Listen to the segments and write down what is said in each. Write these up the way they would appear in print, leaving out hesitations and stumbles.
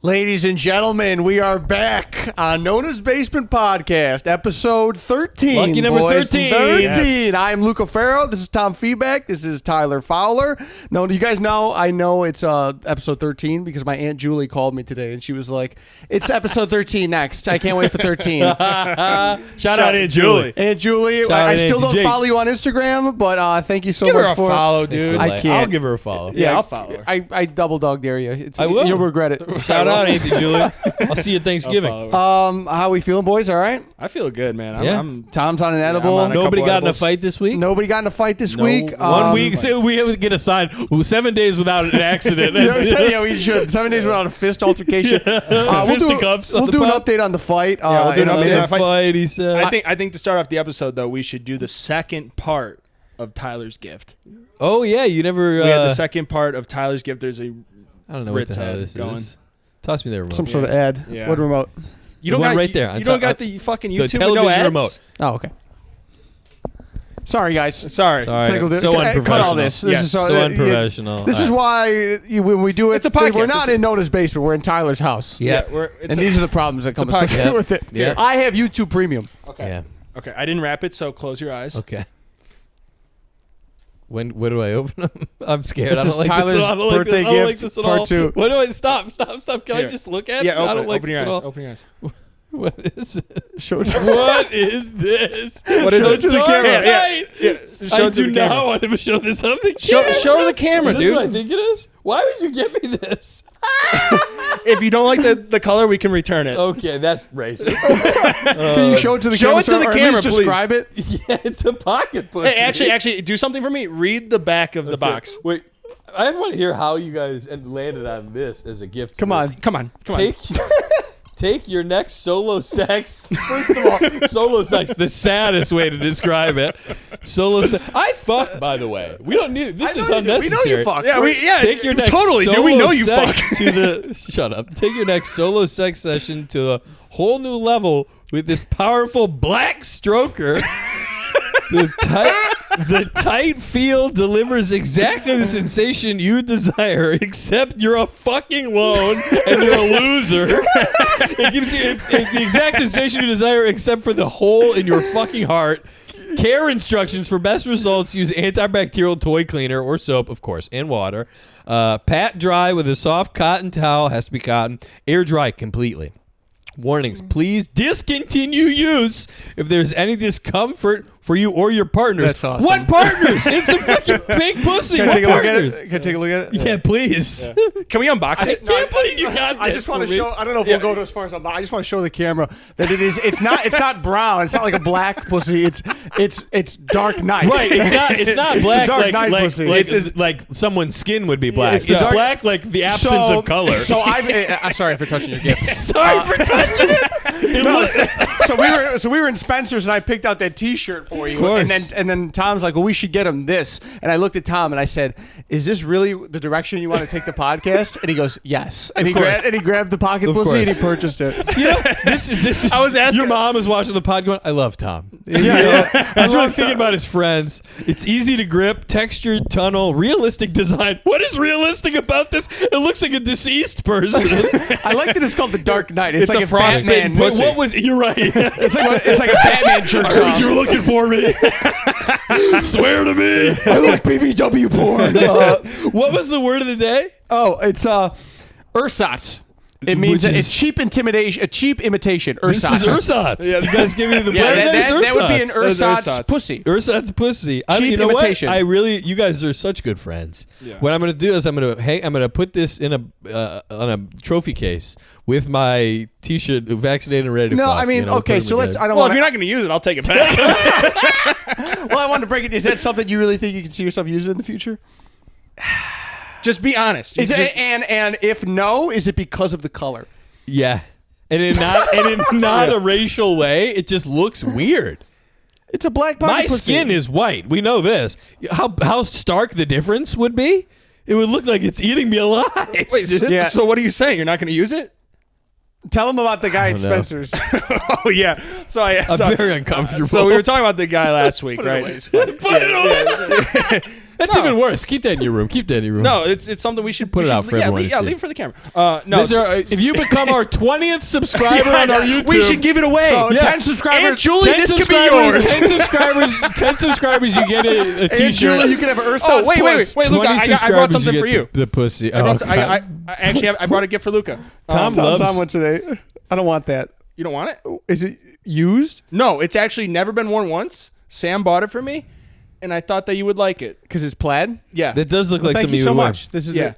Ladies and gentlemen, we are back on Nonna's Basement Podcast, episode 13. Lucky number boys. 13. 13. Yes. I am Luca Farrow. This is Tom Feedback. This is Tyler Fowler. No, you guys know, I know it's episode 13 because my Aunt Julie called me today and she was like, it's episode 13 next. I can't wait for 13. Shout out Aunt Julie. Aunt Julie, I still don't follow you on Instagram, but thank you so give much her a for follow, dude. I can't. I'll give her a follow. Yeah, I'll follow her. I double dog dare you. I will. You'll regret it. Shout out Auntie Julie. I'll see you at Thanksgiving. How we feeling, boys? All right? I feel good, man. Yeah. Tom's on an edible. I'm on a Nobody couple got in a edibles. fight this week? Nobody got in a fight this No. week. 1 week. So we have to get a sign. 7 days without an accident. Yeah, we should. 7 days without a fist altercation. Fisticuffs on We'll the do an pod. update on the fight. we'll do an in a update minute. on the fight. Fight, he said. I think to start off the episode, though, we should do the second part of Tyler's gift. Oh, yeah. You never. We had the second part of Tyler's gift. There's a I don't know what Ritz the hell head this going. is. Toss me the remote. Some sort of ad. Yeah. What remote? You don't one got right there. You don't got the fucking the YouTube with no television ads? remote. Oh, okay. Sorry, guys. Sorry. Sorry. Technical So difficulty. unprofessional. Cut all this. This Yes, is So unprofessional. This is why when we do it, It's a podcast. we're not in Nonna's basement. We're in Tyler's house. Yeah. And these are the problems that come podcast. associated with it. Yeah. I have YouTube Premium. Okay. Yeah. Okay. I didn't wrap it, so close your eyes. Okay. When do I open them? I'm scared. This I don't is like Tyler's this. I don't birthday like this. I don't like gift, this at part all. 2. What do I stop? Can Here. I just look at Yeah, it? I don't open, like open this your at eyes. all. Open your eyes. What is it? Show it to What is this? What is Show it? to the Dark camera. Night. Yeah. Show I it to do the not camera. want to show this on the Show camera. the camera, Is this dude. what I think it is? Why would you give me this? If you don't like the color, we can return it. Okay, that's racist. Can you show it to the show camera? it to the or at camera, least please. describe it. Yeah, it's a pocket pussy. Hey, actually, do something for me. Read the back of the box. Wait, I want to hear how you guys landed on this as a gift. Come on. Come on. Take your next solo sex. First of all, solo sex, the saddest way to describe it. Solo sex. I fuck, by the way. We don't need it. This is unnecessary. We know you fuck. Yeah, Take your next totally, solo dude. We know you sex fuck. to the shut up. Take your next solo sex session to a whole new level with this powerful black stroker. The tight feel delivers exactly the sensation you desire, except you're a fucking lone and you're a loser. It gives you the exact sensation you desire, except for the hole in your fucking heart. Care instructions for best results: use antibacterial toy cleaner or soap, of course, and water. Pat dry with a soft cotton towel, has to be cotton. Air dry completely. Warnings: please discontinue use if there's any discomfort for you or your partners. That's awesome. What partners? It's a fucking big pussy. Can I What take a look at partners? it? Can I take a look at it? Yeah, please. Can we unbox I it? can't believe you got I this just want for to me. show. I don't know if we'll go to as far as I just want to show the camera that it is. It's not brown. It's not like a black pussy. It's dark night. Right, it's not It's black the dark like night like, pussy. like someone's skin would be black. It's It's, the dark- black like the absence of color. So I'm sorry for touching your gift. Sorry for touching it. It looks So we were in Spencer's and I picked out that T-shirt for you, Of course. and then Tom's like, well, we should get him this, and I looked at Tom and I said, is this really the direction you want to take the podcast? And he goes, yes, and he grabbed the pocket Of pussy and he course. purchased it. You know, this is. I was asking- Your mom is watching the pod going, I love Tom. Yeah. He's really thinking about his friends. It's easy to grip, textured tunnel, realistic design. What is realistic about this? It looks like a deceased person. I like that it's called the Dark Knight. It's It's like a if frostbitten Batman. pussy. What was? You're right. It's like a Batman jerks I heard off. you were looking for me. Swear to me. I like BBW porn. What was the word of the day? It's ersatz. It means Which it's is- cheap intimidation, a cheap imitation. This Ersatz. is ersatz. Yeah, you guys give me the Yeah, that is that would be an ersatz. ersatz ersatz. pussy. Ersatz pussy. Cheap You know imitation. what? You guys are such good friends. Yeah. What I'm gonna do is I'm gonna put this in on a trophy case with my T-shirt, vaccinated and ready to No, fuck, I mean, you know, okay, put 'em so let's. together. I don't Well, if want. you're not going to use it, I'll take it back. Well, I wanted to break it. Is that something you really think you can see yourself using in the future? Just be honest. Is it, and if no, is it because of the color? Yeah, and in not a racial way, it just looks weird. It's a black pocket My pussy. skin is white. We know this. How stark the difference would be? It would look like it's eating me alive. Wait, so, Yeah. so what are you saying? You're not going to use it? Tell him about the guy at don't know. Spencer's. Oh, yeah. So I'm very uncomfortable. So we were talking about the guy last week, Put it right? away, it's fine. Put it away. That's even worse. Keep that in your room. Keep that in your room. No, it's something we should Put it out for everyone to Yeah, see. leave it for the camera. No, If you become our 20th subscriber on our YouTube, we should give it away. So, Yeah. 10 subscribers. Aunt Julie, 10 this could be subscribers, yours. 10 subscribers, you get a And t-shirt. Julie, you can have Urson's Oh, wait, puss. Luca, 20 I brought subscribers, something you for get you. The pussy. I brought a gift for Luca. Tom Tom's loves. on one today. I don't want that. You don't want it? Is it used? No, it's actually never been worn once. Sam bought it for me, and I thought that you would like it. Because it's plaid? Yeah. That does look like Thank something you so would wear. much. This is Yeah. it.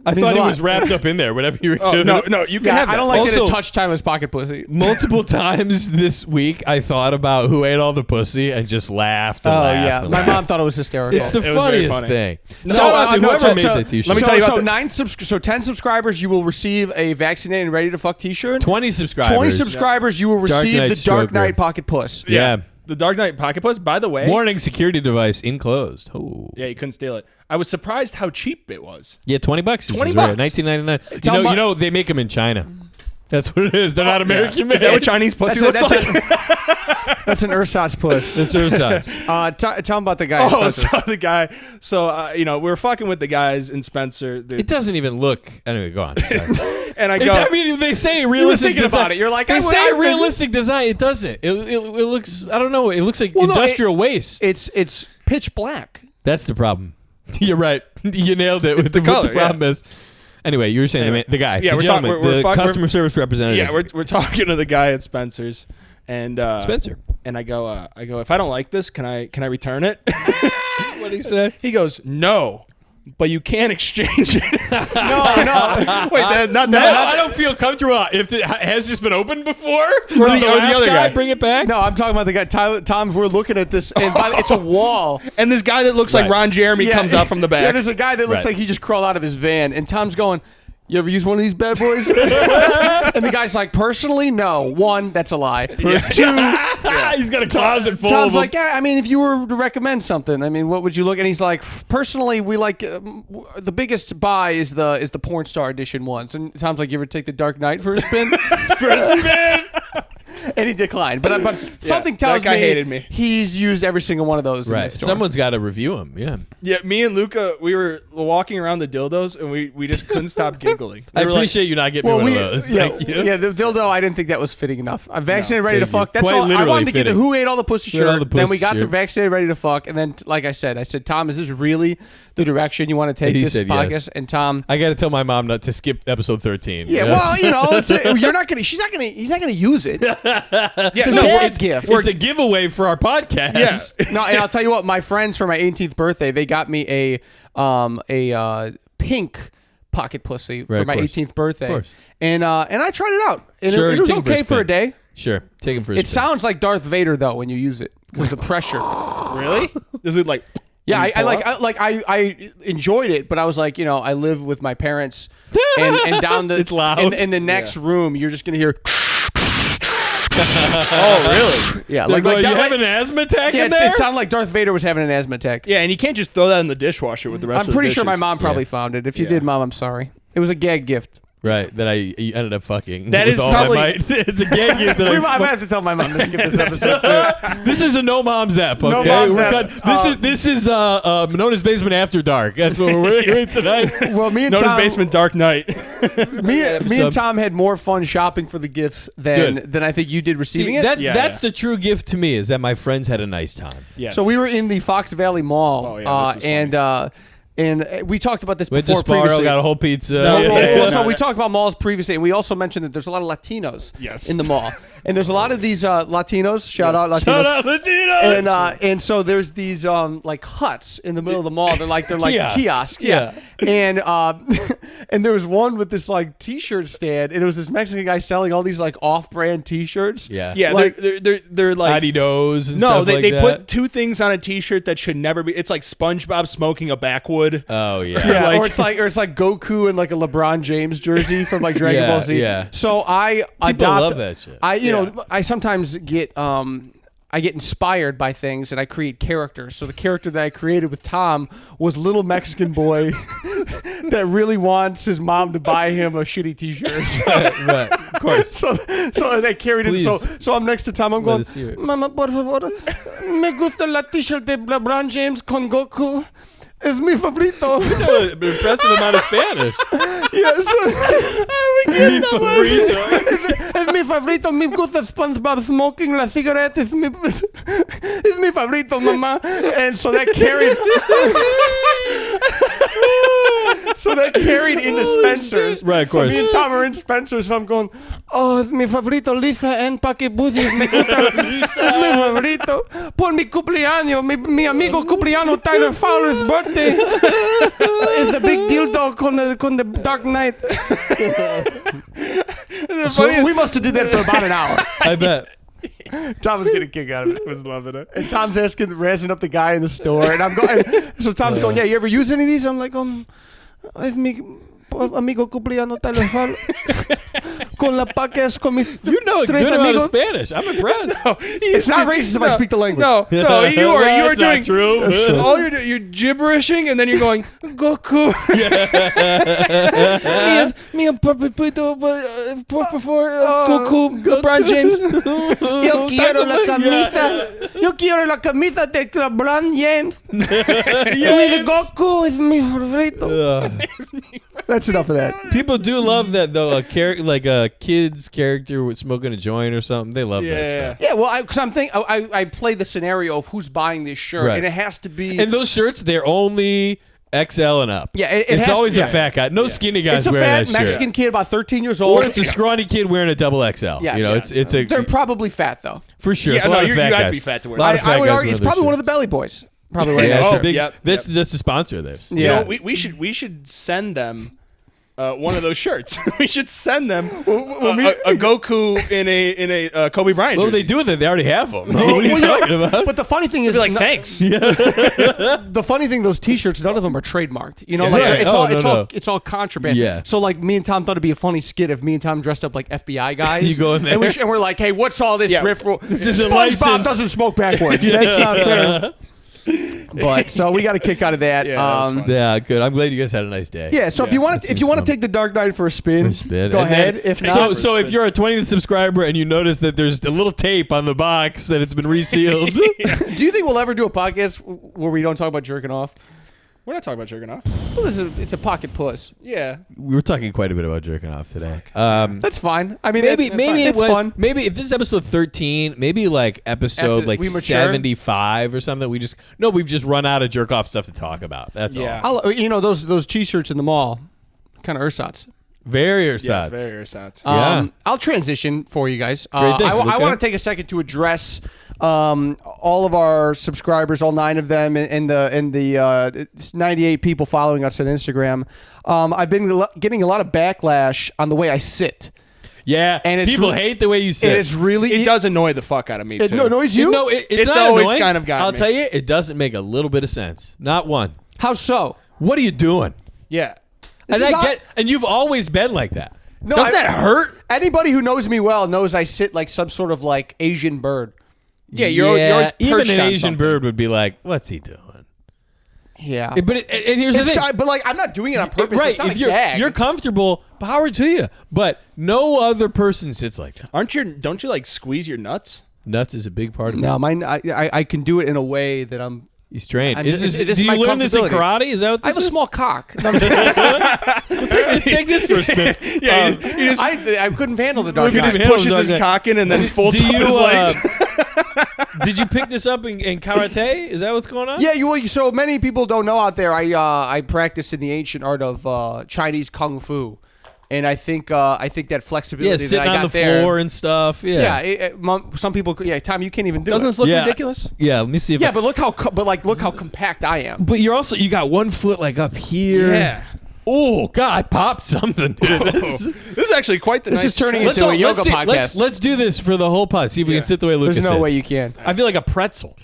I Means thought a it lot. was wrapped up in there. Whatever you were Oh, giving no, it. no, you can Yeah, have that. I don't like that Also- it touched Tyler's pocket pussy. Multiple times this week, I thought about who ate all the pussy and just laughed and Oh, laughed. yeah. and My laughed. mom thought it was hysterical. It's the It was very funniest funny. thing. No, Shout out to no, whoever so- made so- that t-shirt. let me tell you so about 10 subscribers, you will receive a vaccinated and ready to fuck t-shirt. 20 subscribers. 20 subscribers, you will Dark receive Knight the Dark Stroker. Knight pocket puss. Yeah. The Dark Knight Pocket Puss, by the way. Warning, security device enclosed. Oh. Yeah, you couldn't steal it. I was surprised how cheap it was. Yeah, $20. 20 is right. bucks. $19.99. Tell You know, they make them in China. That's what it is. They're not American made. Is that what Chinese pussy looks like? That's an ersatz puss. That's Ursat's. Tell him about the guy. Oh, Spencer. so the guy. So we were fucking with the guys in Spencer. It doesn't even look. Anyway, go on. Sorry. And I go. I mean, they say realistic thinking design. about it. You're like, they I would- say I would- realistic design. It doesn't. It looks. I don't know. It looks like Well, no, industrial waste. It's pitch black. That's the problem. You're right. You nailed it. With the what color, the problem is. Anyway, you were saying Anyway. the guy. Yeah, the we're gentleman, talking- we're the customer service representative. Yeah, we're talking to the guy at Spencer's, and Spencer. And I go, if I don't like this, can I return it? What he said? He goes, no, but you can't exchange it. No. Wait, not No, that. I don't feel comfortable. If it has this been opened before, Or the last other guy. bring it back. No, I'm talking about the guy. Tyler, Tom, we're looking at this, and it's a wall. And this guy that looks like Right. Ron Jeremy comes out from the back. Yeah, there's a guy that looks Right. like he just crawled out of his van, and Tom's going, "You ever use one of these bad boys?" And the guy's like, "Personally, no. One, that's a lie. Two, He's got a closet full Tom's of like, yeah, I mean, if you were to recommend something, I mean, what would you look? And he's like, personally, we like the biggest buy is the porn star edition ones. And Tom's like, you ever take the Dark Knight for a spin? for a spin. And he declined. But something tells that guy me hated me. he's used every single one of those. In Right. the store. Someone's got to review him. Yeah. Yeah, me and Luca, we were walking around the dildos, and we just couldn't stop giggling. I We were like, appreciate you not getting me one of those. yeah, Thank you. yeah, the dildo, I didn't think that was fitting enough. I'm vaccinated, ready to thank you. fuck. That's Quite all. I literally wanted to get the fitting. Who Ate All the Pussy Who Ate All shirt. the Then we Pussy got the shirt. vaccinated, ready to fuck. And then, like I said, Tom, is this really the direction you want to take And he this said podcast? yes. And Tom, I got to tell my mom not to skip episode 13. yeah, well, you're not gonna. He's not gonna use it. yeah, It's a no, dad's gift. it's a giveaway for our podcast. yeah. No, and I'll tell you what. My friends for my 18th birthday, they got me a pink pocket pussy Right, for of my course. 18th birthday, Of course. and I tried it out, and Sure, it was take it for a okay for a spin. day. Sure. Take him for a It spin. sounds like Darth Vader though when you use it because the pressure. Really? Is it like? Yeah, when you I pull up? I enjoyed it, but I was like, I live with my parents, and down the It's loud. in the next room, you're just gonna hear. Oh, really? Yeah, Like, like you that- have an asthma attack yeah, in there? it sounded like Darth Vader was having an asthma attack. Yeah, and you can't just throw that in the dishwasher with the rest I'm of the pretty sure my dishes. mom probably Yeah. found it. If you Yeah. did, Mom, I'm sorry. It was a gag gift. Right, that you ended up fucking. That with is all probably- my might. It's a gag gift that I might have to tell my mom to skip this episode too. This is a no mom's app. Okay, mom's We're app. cut- This is Nonna's Basement After Dark. That's what we're doing tonight. Well, me and Nonna's Tom, Basement Dark Knight. me and So- Tom had more fun shopping for the gifts than Good. I think you did receiving See, it. that's the true gift to me is that my friends had a nice time. Yes. So we were in the Fox Valley Mall, Oh, yeah, this is and we talked about this Went to before Sparrow, previously. got a whole pizza. Well, yeah, so no, we yeah. talked about malls previously, and we also mentioned that there's a lot of Latinos Yes. in the mall, and there's a lot of these Latinos. Shout out Latinos. Shout out Latinos. And so there's these like huts in the middle of the mall. They're like Kiosks. kiosks, yeah. And and there was one with this like T-shirt stand, and it was this Mexican guy selling all these like off-brand T-shirts. Yeah. Yeah, Like- they're like. Adidas and No, stuff they, like they that. put two things on a T-shirt that should never be. It's like SpongeBob smoking a backwood. Oh yeah. Yeah, Like- or it's like Goku in like a LeBron James jersey from like Dragon Yeah, Ball Z. yeah. So I People adopt. love that shit. I sometimes get I get inspired by things and I create characters. So the character that I created with Tom was little Mexican boy that really wants his mom to buy him a shitty T-shirt. right. Of course. So they carried it. Please. So I'm next to Tom. I'm Let going, us hear it. Mama, por favor, me gusta la T-shirt de LeBron James con Goku. Es mi favorito. An impressive amount of Spanish. Yes. Mi favorito. Es mi favorito. Me gusta SpongeBob smoking la cigarette. Es mi favorito, mamá. And so that carried. So that carried into Spencer's. Right, of course. So me and Tom are in Spencer's. So I'm going, oh, es mi favorito, Lisa and Paquibusi. Me gusta. Es mi favorito. Por mi cumpleaños. Mi amigo cumpleaños, Tyler Fowler's birthday. It's a big dildo con the Dark Knight. So we must have did that for about an hour. I bet. Tom was getting a kick out of it. I was loving it. And Tom's razzing up the guy in the store. And I'm going, so Tom's going, yeah, you ever use any of these? I'm like, es mi amigo cumpleaños Tyler Fowler. Con la paques con mis You know a tres good amount of amigos. Spanish. I'm impressed. It's not racist if I speak the language. No, you are That's doing not true. all you're gibberishing, and then you're going Goku. Me and Papito, por favor, Goku, LeBron James. Yo quiero la camisa. Yo quiero la camisa de LeBron James. With Goku is mi favorito. That's enough of that. People do love that though. A character like a kid's character with smoking a joint or something. They love that Yeah. stuff. Yeah, well, because I'm thinking, I play the scenario of who's buying this shirt, Right. and it has to be. And those shirts, they're only XL and up. Yeah, it it's has- always yeah. a fat guy. No skinny guys it's a wearing fat that Mexican shirt. kid, about 13 years old. Or it's a scrawny kid wearing a double XL. Yes. You know, Yes. it's a They're probably fat though. for sure. Yeah, It's a lot no, of fat you gotta guys. be fat to wear A lot it. of fat I would guys argue it's wear probably those one of the shirts. Belly Boys. Probably right Yeah, next it's to a it. big. Yep, That's yep. the sponsor of theirs. You Yeah. know, we should send them one of those shirts. We should send them a Goku in a Kobe Bryant. What would they jersey. do with it? They already have them. What are you talking about? But the funny thing is, Be like, thanks. the funny thing, those T-shirts, none of them are trademarked. You know, like Right. it's Oh, all no. it's all contraband. Yeah. So like me and Tom thought it'd be a funny skit if me and Tom dressed up like FBI guys. You go in there. and we're like, hey, what's all this Yeah. riff? This is a SpongeBob license. doesn't smoke backwards. That's not fair. But so we got a kick out of that. Yeah, that was fun. Yeah, good. I'm glad you guys had a nice day. Yeah, so if Yeah, you want that to seems take fun. the Dark Knight for a spin, Spin. go And ahead. then- If so not, so if you're a 20th subscriber and you notice that there's a little tape on the box that it's been resealed, do you think we'll ever do a podcast where we don't talk about jerking off? We're not talking about jerking off. Well, it's a pocket puss. Yeah. we were talking quite a bit about jerking off today. That's fine. I mean, Maybe it's it fun. Maybe if this is episode 13, maybe like episode After like we mature? 75 or something. We've just run out of jerk off stuff to talk about. That's Yeah. all. Those T-shirts in the mall, kind of ersatz. Very Yes, ersatz. very ersatz. Yeah. I'll transition for you guys. Great, thanks, I Luca. want to take a second to address all of our subscribers, all 9 of them, and the 98 people following us on Instagram. I've been getting a lot of backlash on the way I sit. Yeah, And it's people re- hate the way you sit. It's really It does annoy the fuck out of me It too. annoys you. No, it's It's not always annoying. kind of got I'll me. tell you, it doesn't make a little bit of sense. Not one. How so? What are you doing? Yeah. And is and you've always been like that. No, Doesn't that hurt? Anybody who knows me well knows I sit like some sort of like Asian bird. Yeah, you're always even perched an on Asian something. bird would be like, "What's he doing?" Yeah. But and here's the thing. But like I'm not doing it on purpose. Right, It's not if a gag. you're comfortable, power to you. But no other person sits like that. Don't you like squeeze your nuts? Nuts is a big part of it. No, mine. I can do it in a way that I'm. He's trained. I'm- Is this, it is do you my learn this in comfortability. karate? Is that what I this have a is? small cock. No, I'm saying- Take this for a spin. Yeah, you just I couldn't handle the dark he just night. handle pushes the his dark cock in and then folds Do up you, his legs. did you pick this up in karate? Is that what's going on? Yeah, so many people don't know out there. I practice in the ancient art of Chinese kung fu, and I think that flexibility Yeah, that sitting I got on the there. floor and stuff. Yeah. some people. Yeah, Tom, you can't even do Doesn't it. this look Yeah. ridiculous? Yeah, let me see if Yeah, but look how compact I am. But you got one foot like up here. Yeah. Oh God, I popped something. Dude. This is actually quite the This nice is turning trend. into a yoga see, podcast. Let's do this for the whole pod. See if we Yeah. can sit the way Lucas There's no sits. way you can. I feel like a pretzel.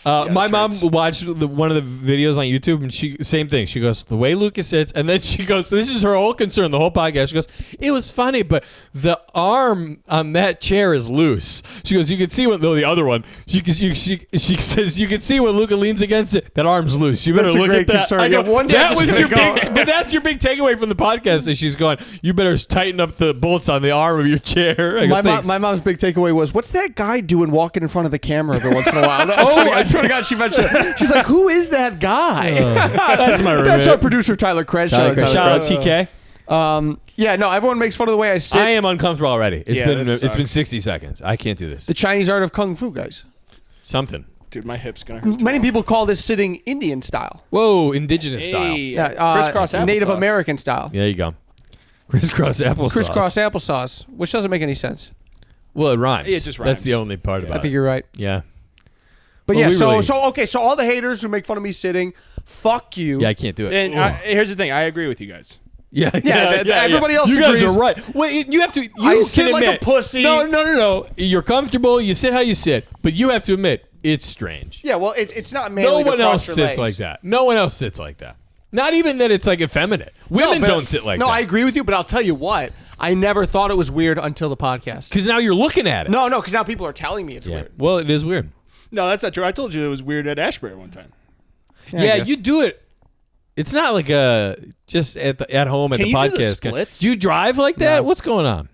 My this mom hurts. watched one of the videos on YouTube, and same thing. She goes, the way Lucas sits, and then she goes, this is her whole concern, the whole podcast. She goes, it was funny, but the arm on that chair is loose. She goes, you can see the other one. She says, you can see when Luca leans against it, that arm's loose. You better That's a look great at that. concern. I go, Yeah, one day that it's was gonna your go. but that's your big takeaway from the podcast. And she's going, you better tighten up the bolts on the arm of your chair. I go, My "Thanks." mom's big takeaway was, what's that guy doing walking in front of the camera every once in a while? That's Oh, funny. I did swear to God, she mentioned it. She's like, who is that guy? That's my roommate. That's our producer, Tyler Kretsch. Shout out TK. Yeah, no, everyone makes fun of the way I sit. I am uncomfortable already. It's that been 60 seconds. I can't do this. The Chinese art of Kung Fu, guys. Something. Dude, my hip's gonna hurt. Many people call this sitting Indian style. Whoa, indigenous style. Crisscross applesauce. Native American style. There you go. Crisscross applesauce. Crisscross applesauce, which doesn't make any sense. Well, it rhymes. It just That's rhymes. the only part about it. I think you're right. Yeah. But Well, yeah, we so really- okay, so all the haters who make fun of me sitting, fuck you. Yeah, I can't do it. And here's the thing. I agree with you guys. Yeah, everybody else You guys agrees. are right. Wait, you have to. You I can sit like a admit- pussy. No. You're comfortable. You sit how you sit, but you have to admit it's strange. Yeah, well, it's not No manly to one else cross your sits legs. like that. No one else sits like that. Not even that it's like effeminate. Women but- don't sit like that. No, I agree with you, but I'll tell you what. I never thought it was weird until the podcast. Because now you're looking at it. No, because now people are telling me it's Yeah. weird. Well, it is weird. No, that's not true. I told you it was weird at Ashbury one time. I Yeah, guess. you do it. It's not like just at home at Can the you do the podcast. splits? Do you drive like that? No. What's going on?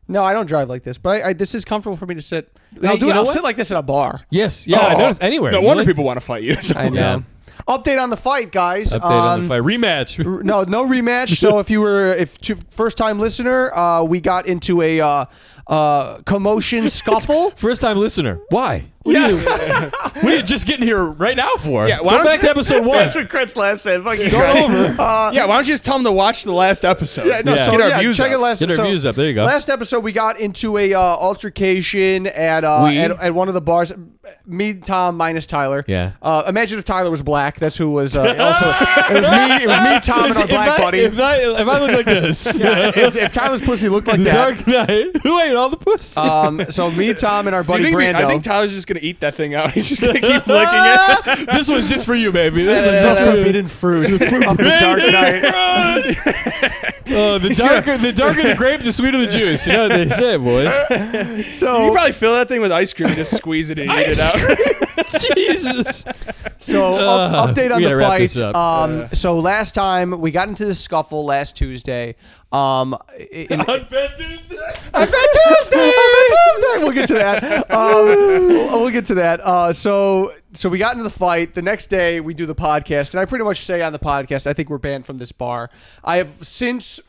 No, I don't drive like this, but this is comfortable for me to sit. Hey, I'll do you it. know I'll what? sit like this in a bar. Yes. Yeah. I noticed anywhere. No You wonder like people this- want to fight you. I know. Yeah. Update on the fight, guys. Update on the fight. Rematch. No rematch. So if first time listener, we got into a commotion scuffle. First time listener. Why? What are you just getting here right now for? Yeah, why Go don't back to episode 1. That's what Chris Lab said. Fucking Start Chris. over. Yeah, why don't you just tell them to watch the last episode? Yeah, no, Yeah. so Get our yeah, views check up. it last Get our so views up. There you go. Last episode we got into a altercation at one of the bars. Me, Tom, minus Tyler. Yeah. Imagine if Tyler was black. That's who was also. It was me, Tom, and our black buddy. If I look like this. Yeah, if Tyler's pussy looked like The that. Dark Knight. Who ate all the pussy? So me, Tom, and our buddy Brando. I think Tyler's just gonna eat that thing out. He's just gonna keep licking it. This one's just for you, baby. This one's That's just for you. forbidden fruit of the Dark Knight. Oh, the darker the grape, the sweeter the juice. You know what they say, boys. You So probably fill that thing with ice cream and just squeeze it and eat it out. Jesus. update on we the gotta wrap fight. this up. So last time we got into the scuffle last Tuesday. On Fat Tuesday. I've been Tuesday. We'll get to that. We'll get to that. So we got into the fight. The next day we do the podcast, and I pretty much say on the podcast, I think we're banned from this bar. I have since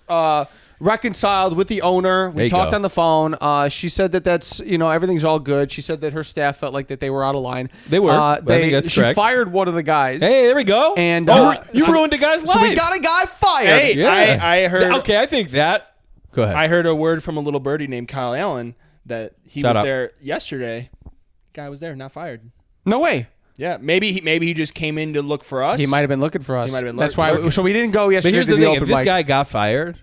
reconciled with the owner. There We you talked go. on the phone. She said that's everything's all good. She said that her staff felt like that they were out of line. They were. I think that's she correct. fired one of the guys. Hey, there we go. And you so- ruined a guy's life. So we got a guy fired. Hey, Yeah. I heard. Okay, I think that. Go ahead. I heard a word from a little birdie named Kyle Allen that he Shout was out. there yesterday. Guy was there, not fired. No way. Yeah, maybe he just came in to look for us. He might have been looking for us. He might have been That's lurking. why. So we didn't go but yesterday here's to the the thing: open if this mic. guy got fired,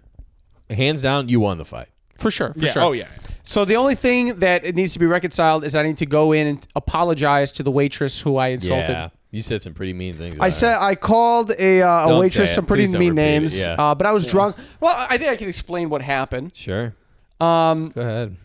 hands down, you won the fight. For sure. For Yeah. sure. Oh yeah. So the only thing that it needs to be reconciled is I need to go in and apologize to the waitress who I insulted. Yeah, you said some pretty mean things. I about said her. I called a Don't waitress say it. some pretty Please don't mean repeat it. names, Yeah. but I was drunk. Well, I think I can explain what happened. Sure. Go Go ahead.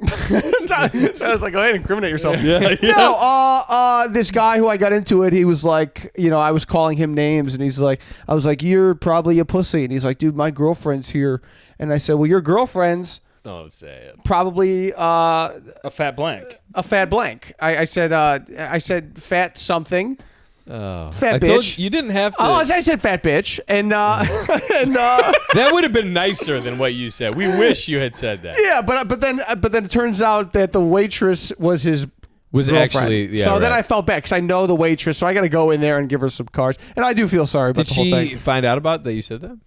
I was like, go ahead, incriminate yourself. Yeah. No, this guy who I got into it, he was like, I was calling him names, and he's like, I was like, you're probably a pussy, and he's like, dude, my girlfriend's here, and I said, well, your girlfriend's Don't say it. probably A fat blank. a fat blank. I said fat something. Oh, Fat I told bitch. you didn't have to. Oh, I said fat bitch, and That would have been nicer than what you said. We wish you had said that. yeah, but then it turns out that the waitress was his Was girlfriend. actually so then right. I felt bad because I know the waitress, so I got to go in there and give her some cards, and I do feel sorry about Did the whole she thing. find out about that you said that?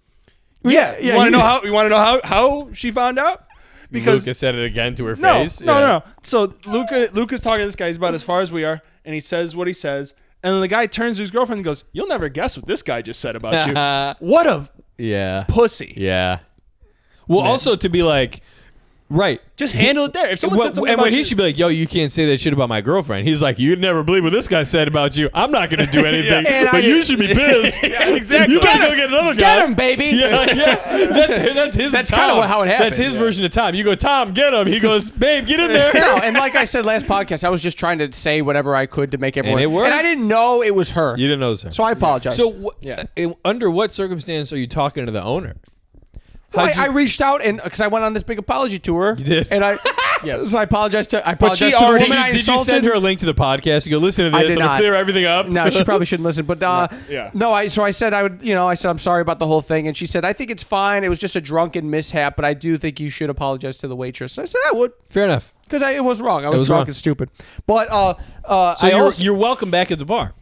Yeah, You want to know how she found out? Because Lucas said it again to her no, face. no. So Luca's talking to this guy. He's about as far as we are, and he says what he says. And then the guy turns to his girlfriend and goes, "You'll never guess what this guy just said about you. What a Yeah. pussy! Yeah. Well, also to be like, right. Just handle it there. If someone said something and about when he you, should be like, yo, you can't say that shit about my girlfriend. He's like, you'd never believe what this guy said about you. I'm not going to do anything. And but I- you should be pissed. Yeah, exactly. You better go get another guy. Get him, baby. Yeah, yeah. That's his. That's Tom. kinda how it happened, That's his yeah. version of Tom. You go, Tom, get him. He goes, babe, get in there. No, and like I said last podcast, I was just trying to say whatever I could to make everyone. it worked. And I didn't know it was her, You didn't know this. so I apologize. So, Yeah. under what circumstance are you talking to the owner? Well, How'd you- I reached out and because I went on this big apology tour. You did? And I Yes. So I apologize to she the already- woman I Did you insulted. send her a link to the podcast? You go listen to this. I did I'm gonna not. clear everything up. No, she probably shouldn't listen. But Yeah. no, so I said I would. I said I'm sorry about the whole thing, and she said I think it's fine. It was just a drunken mishap, but I do think you should apologize to the waitress. So I said I would Fair enough. because it was wrong. I was, was drunk wrong. and stupid. But So you're welcome back at the bar.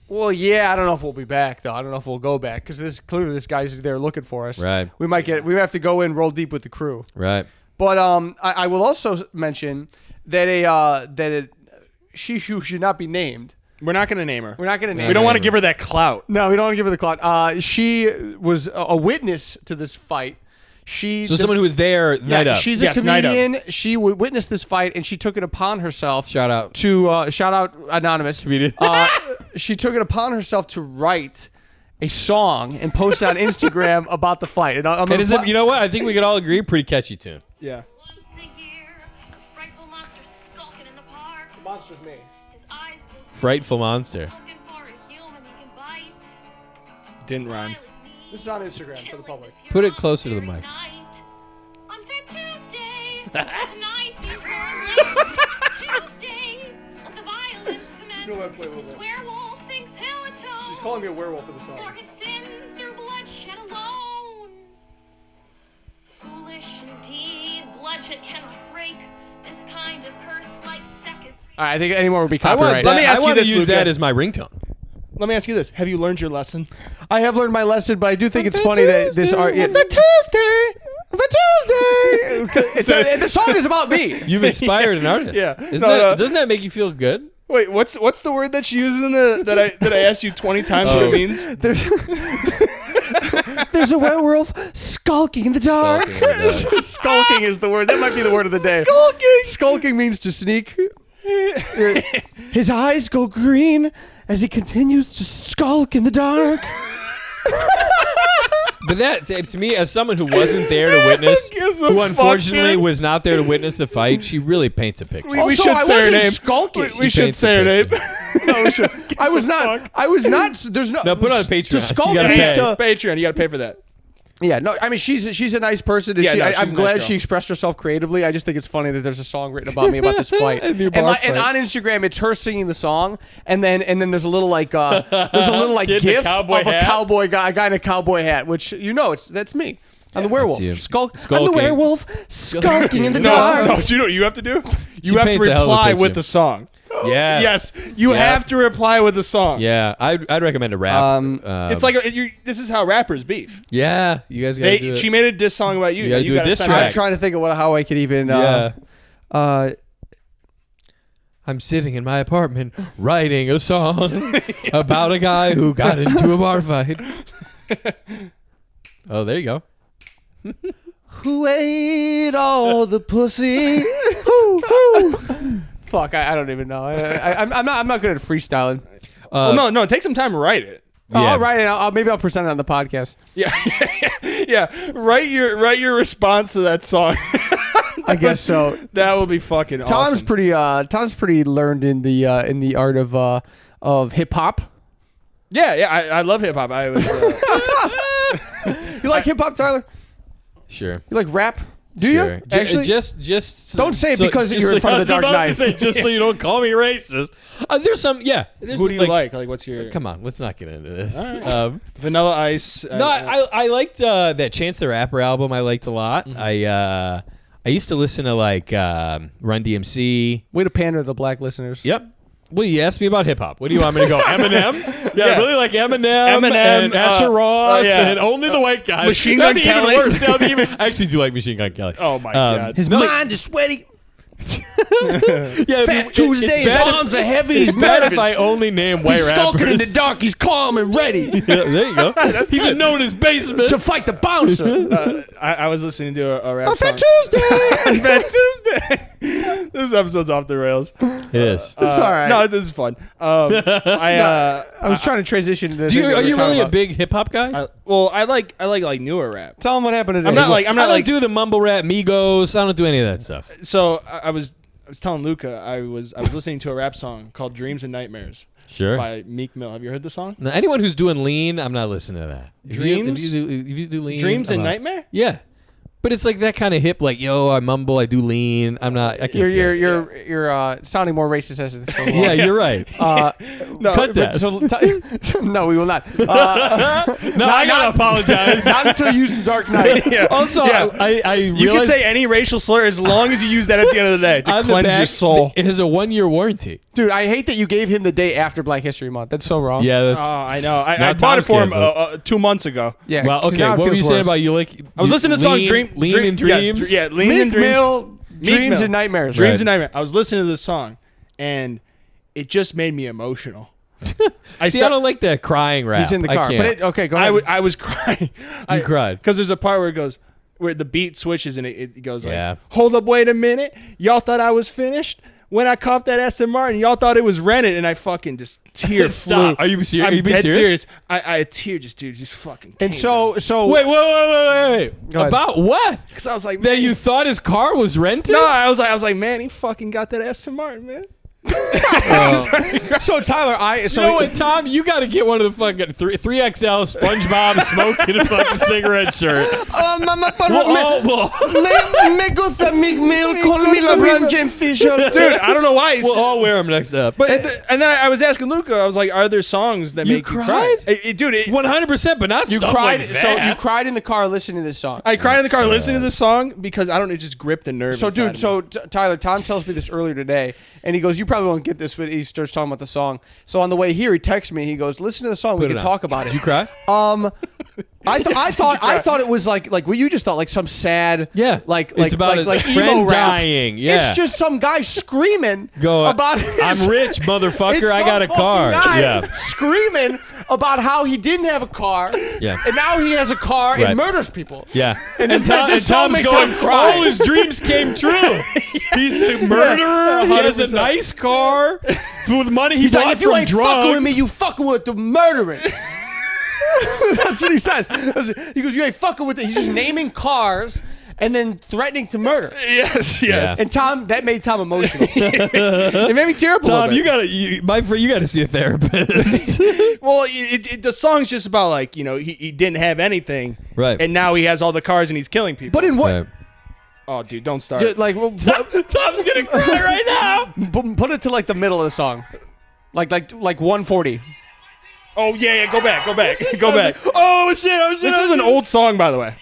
well, yeah, I don't know if we'll be back though. I don't know if we'll go back because clearly this guy's there looking for us. Right. We might have to go in, roll deep with the crew. Right. But I will also mention that she who should not be named. We're not going to name her. We're not going to name. We don't her. want to give her that clout. No, we don't want to give her the clout. She was a witness to this fight. Someone who was there night up. She's Yes, a night up. comedian. She witnessed this fight, and she took it upon herself. Shout out. to shout out anonymous Comedian. She took it upon herself to write a song and post it on Instagram about the fight. And I'm And is it, you know what? I think we could all agree, pretty catchy tune. Yeah. Once a year, a frightful monster skulking in the park. monster's me. His eyes glint, Frightful monster. looking for a human he can bite. Didn't rhyme. Smile is mean, This is on Instagram for the killing public. this Put it here closer to the monster mic. at night. On Fat Tuesday, the night before late. Tuesday, the violence Go ahead, play a little commence. His bit. werewolf thinks he'll atone. She's calling me a werewolf for the For song. his sins through bloodshed alone. Foolish indeed, bloodshed cannot break this kind of curse like second. All right, I think any more would be I want, copyrighted. Let me ask you want to this, use Luca. that as my ringtone. Let me ask you this. Have you learned your lesson? I have learned my lesson, but I do think it's funny that this art. Tuesday. Tuesday. The song is about me. You've inspired an artist. Yeah. Doesn't that make you feel good? Wait, what's the word that she uses in that I asked you 20 times what it means? There's a werewolf skulking in the dark. Skulking in the dark. Skulking is the word. That might be the word of the day. Skulking. Skulking means to sneak. His eyes go green as he continues to skulk in the dark. But that, to me, as someone who wasn't there to witness, Gives a who fuck, unfortunately dude. was not there to witness the fight, she really paints a picture. We Also, should I say her wasn't name. skulking. We should paints say her the name. picture. No, sure. I was a not. fuck. I was not. There's no. No, put it on Patreon. To skulk You gotta means pay. to. Patreon, you got to pay for that. Yeah, no, I mean she's a nice person. And Yeah, no, she's I'm a glad nice she girl. expressed herself creatively. I just think it's funny that there's a song written about me about this fight. And your and, bar and fight. on Instagram, it's her singing the song, and then there's a little like Kid in a gif cowboy of a hat. cowboy guy, a guy in a cowboy hat, which that's me. I'm the werewolf. you. I'm the Skulking. werewolf skulking in the No, dark. no. Do you know what you have to do? You She have to paints a hell of a reply picture. with the song. Yes. Yes, you Yeah. have to reply with the song. Yeah, I'd recommend a rap. It's like this is how rappers beef. yeah, you guys gotta do it. She made a diss song about you. You gotta do a gotta diss send track. it. I'm trying to think of how I could even. yeah. I'm sitting in my apartment writing a song about a guy who got into a bar fight. Oh, there you go. Who ate all the pussy? Who, who? Fuck, I don't even know. I'm not good at freestyling. Well, no, take some time to write it. Oh, Yeah. I'll write it. Maybe I'll present it on the podcast. Yeah, yeah. Write your response to that song. I guess so. That will be fucking Tom's awesome. Tom's pretty learned in the art of hip hop. Yeah. I love hip hop. I was. You like hip hop, Tyler? Sure. You like rap? Do Sure. you actually? Just Don't say it because you're in front of the Dark I was about Knight. to say, just so you don't call me racist. There's some, yeah. There's Who do you like? Like, what's your Come on, let's not get into this. right. Vanilla Ice? No, I liked that Chance the Rapper album. I liked a lot. I used to listen to like Run DMC. Way to pander to the black listeners. Yep. Well, you asked me about hip hop. What do you want me to go? Eminem? Yeah, I really like Eminem and Asher Roth yeah. and only the white guys. Machine That'd Gun be even Kelly. worse. That'd be even, I actually do like Machine Gun Kelly. Oh my god. His mind is sweaty. Yeah, Fat Tuesday. His arms are heavy. He's It's bad nervous. if I only name white He's skulking in the rappers. dark. He's calm and ready Yeah, there you go. He's a known his basement. to fight the bouncer. I was listening to a rap On song. Fat Tuesday. Fat Tuesday. This episode's off the rails. It is. It's all right. No, this is fun. I was trying to transition to this. Are you really a big hip hop guy? I like newer rap. Tell him what happened today. I'm not I don't do the mumble rap, Migos. I don't do any of that stuff. So I was telling Luca I was listening to a rap song called "Dreams and Nightmares" Sure. by Meek Mill. Have you heard the song? Now, anyone who's doing lean, I'm not listening to that. If Dreams? if you do lean, Dreams I'm and out. Nightmare? Yeah. But it's like that kind of hip, like, yo, I mumble, I do lean. I'm not. I can't. You're sounding more racist as this goes along. Yeah, you're right. No, Cut that. No, we will not. No, I gotta apologize. Not until you use the Dark Knight. Yeah. Also, Yeah. I You can realized say any racial slur as long as you use that at the end of the day to on the cleanse your back, soul. It has a 1-year warranty. Dude, I hate that you gave him the day after Black History Month. That's so wrong. Yeah, that's. I know. I Now bought it Tom's for him canceled. 2 months ago. Yeah. Well, so okay. now it What were feels you saying worse. about you like? I was listening to the song Lean and Dreams. Yes, Lean Meek and Dreams. Mill, Dreams Mill. and Nightmares. Dreams Right. and Nightmares. I was listening to this song, and it just made me emotional. I don't like that crying rap. He's in the I car. can't. But okay, go ahead. I was crying. You cried. Because there's a part where it goes, where the beat switches and it goes Yeah. like, hold up, wait a minute. Y'all thought I was finished? When I coughed that Aston Martin, y'all thought it was rented, and I fucking just tear flew. Stop. Are you serious? I'm Are you being dead serious? I a tear just fucking and came so Wait. Go ahead. About what? because I was like, That man, you thought his car was rented? no, I was like, man, he fucking got that Aston Martin, man. so Tyler, You know what, Tom? You got to get one of the fucking 3XL SpongeBob smoking a fucking cigarette shirt. Mama, We'll me gusta Meek Mill, call me LeBron James Fisher. Dude, I don't know why. all wear them next up. But and then I was asking Luca, I was like, are there songs that You make cried? you cry? Dude, 100%, but not You stuff cried. like So that. you cried in the car listening to this song. I cried in the car listening to this song because I don't know, it just gripped a nerve. So, inside dude, of me. Tyler, Tom tells me this earlier today, and he goes, "You probably won't get this," but he starts talking about the song. So on the way here, he texts me. He goes, "Listen to the song. We Put can it on. talk about Did it." you cry? I thought it was like what you just thought, like some sad, Yeah. like It's about a like friend emo rap. dying. Yeah. It's just some guy screaming Go, about his, I'm rich, It's motherfucker. I some got a fucking car. guy Yeah. screaming about how he didn't have a car, Yeah. and now he has a car Right. and murders people. Yeah. And And, this- Tom, this and song Tom's makes going, Tom cry. all his dreams came true. He's a murderer. He has a 100%. nice car with money he He's bought like, if you from ain't drugs. fucking with me, you fucking with the murdering. That's what he says. He goes, you ain't fucking with it. He's just naming cars and then threatening to murder. yes. Yeah. And Tom, that made Tom emotional. It made me terrible. Tom, you gotta see a therapist. Well, the song's just about like, you know, he didn't have anything, Right. and now he has all the cars and he's killing people. But in what? Right. Oh, dude, don't start. Like, well, Tom's gonna cry right now. put it to like the middle of the song, like 140. Oh yeah, go back. Go back. Oh shit! This is an old song, by the way.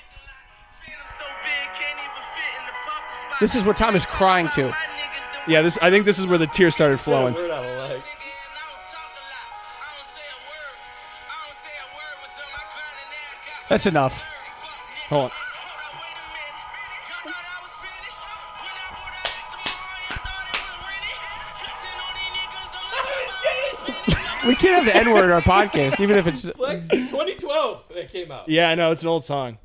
This is what Tom is crying to. Yeah, I think this is where the tears started flowing. That's enough. Hold on. We can't have the N word in our podcast, even if it's. 2012 that came out. Yeah, I know it's an old song.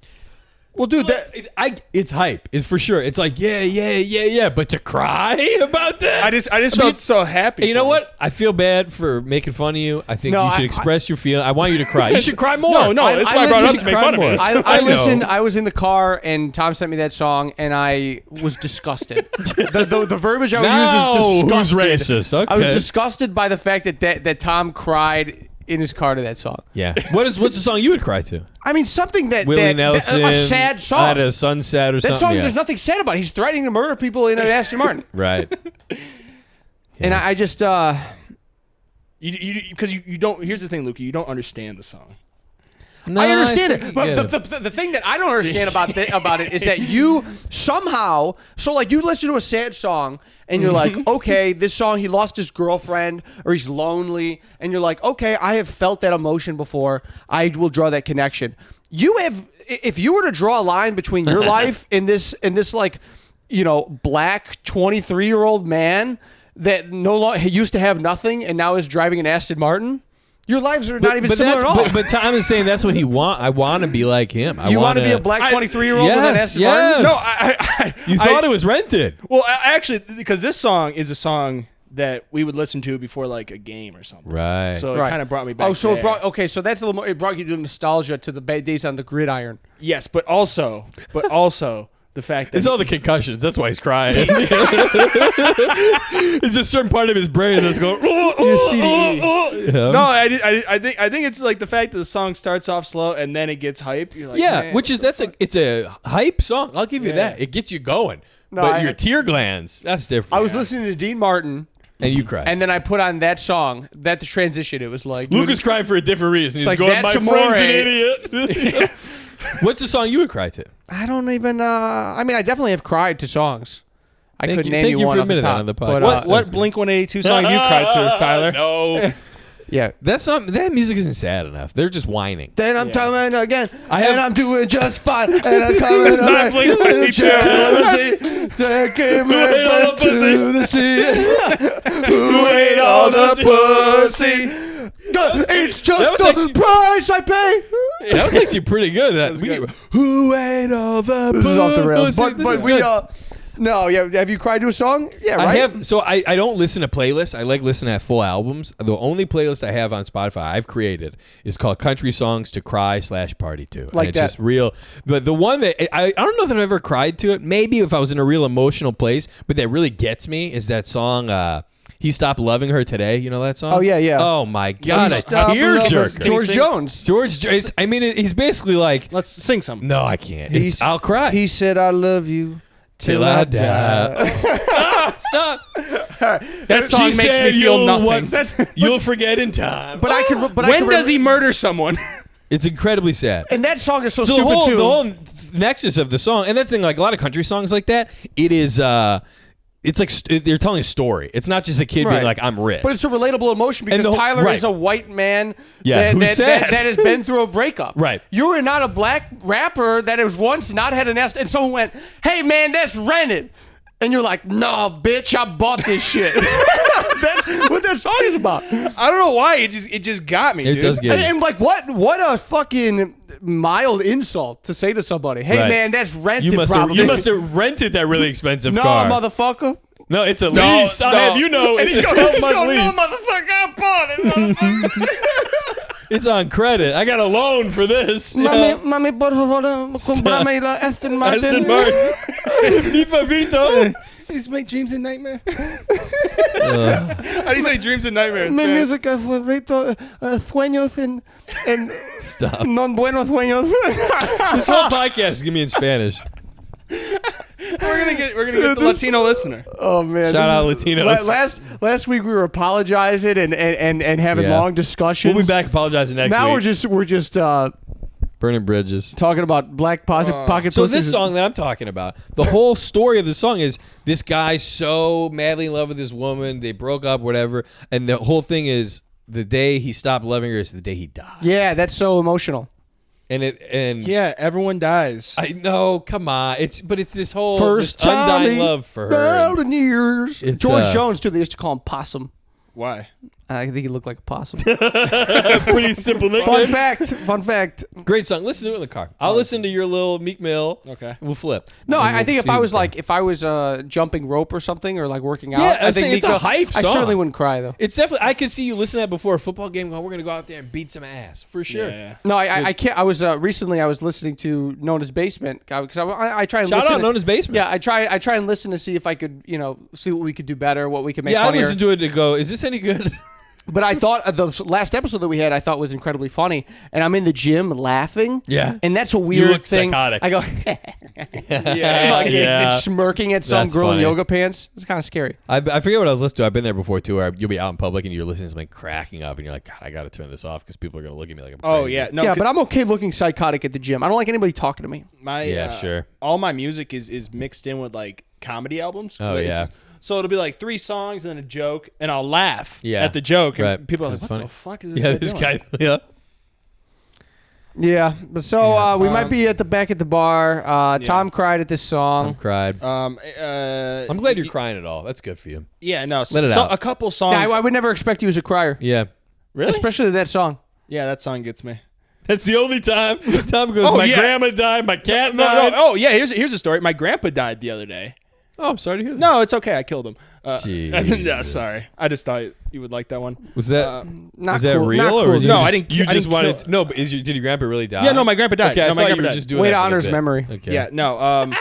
Well, dude, that. It's hype. It's for sure. It's like yeah. But to cry about that, I just felt so happy. You know for him. what? I feel bad for making fun of you. I think No, you should I- express your feeling. I want you to cry. You should cry more. No, that's why I brought it up to make fun of me. I know. listened. I was in the car, and Tom sent me that song, and I was disgusted. the verbiage I would Now, use is who's disgusted. racist? I was Okay. disgusted by the fact that Tom cried in his car to that song. Yeah. What's the song you would cry to? I mean, something that Willie that- Nelson. a sad song. At a sunset or That something. song, yeah. there's nothing sad about it. He's threatening to murder people in an Aston Martin. Right. And I just, Because you don't. Here's the thing, Luke. You don't understand the song. No, I understand think it, you but get it. the thing that I don't understand about it is that you somehow, so like you listen to a sad song and you're like, okay, this song, he lost his girlfriend or he's lonely, and you're like, okay, I have felt that emotion before. I will draw that connection. You have, if you were to draw a line between your life and this like, you know, black 23-year-old man that no longer used to have nothing and now is driving an Aston Martin. Your lives are not even similar at all. But Tom is saying that's what he want. I want to be like him. You want to be a black 23-year-old with an Aston Martin? Yes. No, You thought it was rented. Well, actually, because this song is a song that we would listen to before like a game or something. Right. So it kind of brought me back. Oh, so there. so that's a little more. It brought you to nostalgia to the bad days on the gridiron. Yes, but also The fact that It's all the concussions. That's why he's crying. It's a certain part of his brain that's going. CDE. Yeah. No, I think it's like the fact that the song starts off slow and then it gets hype. You're like, Yeah, man, which is it's a hype song. I'll give you that. It gets you going. No, but I your had- tear glands, that's different. I was listening to Dean Martin, and you cried. and then I put on that song. That the transition. It was like Lucas cried for a different reason. He's like, going, that's my friend's an amore." idiot. What's the song you would cry to? I don't even. I mean, I definitely have cried to songs. I Thank couldn't you- name thank you you one for off the admitting that top. on the but, podcast. what Blink 182 song you cried to, Tyler? No. yeah. That music isn't sad enough. They're just whining. Then I'm coming again, have- and I'm doing just fine, and I'm coming not again. Blink-182. Taking me ate all back the pussy? to the sea. Who ate all the pussy? It's just That was the actually- price I pay. That was actually pretty good. Who ate all the This is off the rails, pussy? but we good. no, yeah. Have you cried to a song? Yeah, right. I have. So I don't listen to playlists. I like listening to full albums. The only playlist I have on Spotify I've created is called Country Songs to Cry / Party To. Like and it's that. just real. But the one that I don't know that I've ever cried to it. Maybe if I was in a real emotional place, but that really gets me is that song. He Stopped Loving Her Today. You know that song? Oh, yeah, yeah. Oh my God, a Stop loving tearjerker. George sing? Jones. He's basically like, Let's sing some. no, I can't. I'll cry He said, "I love you till I die. Stop. That song She makes said me feel you'll nothing. You'll forget in time. But I could. But I When could does he murder someone? It's incredibly sad. And that song is so So stupid too. the whole nexus of the song, and that's the thing. Like a lot of country songs like that, it is. It's like they're telling a story. It's not just a kid being Right. like, "I'm rich." But it's a relatable emotion because And the whole- Tyler right. is a white man Yeah, who's sad. that has been through a breakup. Right. You're not a black rapper that has once not had an nest, and someone went, "Hey man, that's rented," and you're like, "Nah, bitch, I bought this shit." That's what that song is about. I don't know why. It just got me. It dude. does get And like, what a fucking mild insult to say to somebody. Hey Right. man, that's rented. you must probably. have rented that really expensive no, car. motherfucker. No, it's a No, lease. I no. have you know, And it's a he's going, 12-month lease. "No, motherfucker, I bought it, motherfucker." It's on credit. I got a loan for this. Mami, por favor, comprame la Aston Martin. Aston Martin. Mi favito. These make dreams and nightmares. How do you say dreams and nightmares? Mi man? música favorito, sueños en Stop. non buenos sueños. This whole podcast is gonna be in Spanish. We're gonna get the Latino listener. Oh man! Shout out this is- Latinos. Last week we were apologizing and having Yeah. long discussions. We'll be back apologizing next Now week. we're just Burning bridges. talking about black pocket. So pussies. this song that I'm talking about, the whole story of the song is this guy's so madly in love with this woman. They broke up, whatever, and the whole thing is the day he stopped loving her is the day he died. Yeah, that's so emotional. And Yeah, everyone dies. I know, come on, it's this whole First this time undying he love for her. died in years. It's, George Jones too. They used to call him Possum. Why? I think he looked like a possum. Pretty simple nickname. Fun fact. Great song. Listen to it in the car. I'll listen to your little Meek Mill. Okay. We'll flip. No, And I we'll think if see I the was song. like if I was jumping rope or something or like working out, Yeah, I I'm think saying it's Meek a Mill- hype I certainly song. wouldn't cry though. It's definitely. I could see you listening to that before a football game. Going, we're gonna go out there and beat some ass for sure. Yeah. No, I can't. I was recently I was listening to Nonna's Basement because I try and Shout listen. out Nonna's Basement. Yeah, I try and listen to see if I could see what we could do better, what we could make Yeah, I funnier. listened to it to go, is this any good? But I thought the last episode that we had, I thought was incredibly funny, and I'm in the gym laughing. Yeah. and that's a weird look thing. psychotic. I go like Yeah. smirking at some That's girl in funny. yoga pants. It's kind of scary. I forget what I was listening to. I've been there before too, where you'll be out in public and you're listening to something cracking up, and you're like, God, I got to turn this off because people are gonna look at me like I'm crazy. Oh yeah. No. Yeah, but I'm okay looking psychotic at the gym. I don't like anybody talking to me. my Yeah, sure. All my music is mixed in with like comedy albums. Oh, Like, yeah. So it'll be like 3 songs and then a joke, and I'll laugh Yeah. at the joke, and Right. people are like, That's "What funny. the fuck is this Yeah, guy this doing?" guy. Yeah. Yeah, but so we might be at the back at the bar. Tom cried at this I song. cried. I'm I'm glad you're crying at all. That's good for you. Yeah, no. Let it out. A couple songs. Yeah, I would never expect you as a crier, Yeah. really? especially that song. Yeah, that song gets me. That's the only time Tom goes, Oh, my yeah. grandma died, my cat No, died. no. Oh yeah, here's a story. My grandpa died the other day. Oh, I'm sorry to hear that. No, it's okay. I killed him. No, Jesus. sorry. I just thought you would like that one. Was that Not is that cool, real not or cool. was you No, just, I didn't- You I just didn't wanted kill- to, no, but did your grandpa really die? Yeah, no, my grandpa died. Okay, I No, my thought you grandpa were died. just doing Way that to for the honor his bit. memory. Okay. Yeah, no.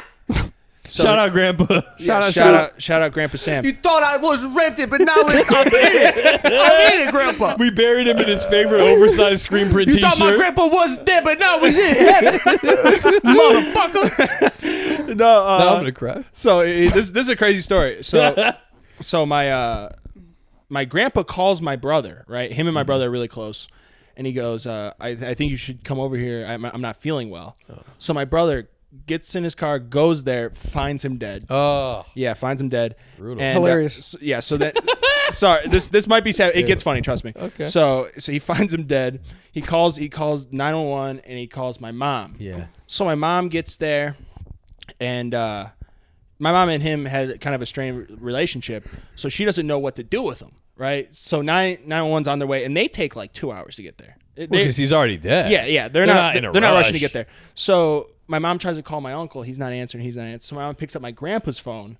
Shout out, Grandpa. Shout out, Grandpa Sam. You thought I was rented, but now I'm in it. I'm in it, Grandpa. We buried him in his favorite oversized screen print You T-shirt. thought my grandpa was dead, but now he's in heaven. Motherfucker. No, Now I'm gonna cry. So this is a crazy story. So my grandpa calls my brother, right? Him and my brother are really close, and he goes, I think you should come over here. I'm not feeling well. So my brother gets in his car, goes there, finds him dead. Oh, Yeah, finds him dead. Brutal. And, Hilarious. So that sorry, this might be sad. It gets funny, trust me. Okay. So he finds him dead. He calls 911 and he calls my mom. yeah. So my mom gets there, and my mom and him had kind of a strained relationship, so she doesn't know what to do with him, right? So 911's on their way, and they take like 2 hours to get there. Because he's already dead. Yeah, they're not in a not rushing to rush. get there. So my mom tries to call my uncle. He's not answering. So my mom picks up my grandpa's phone,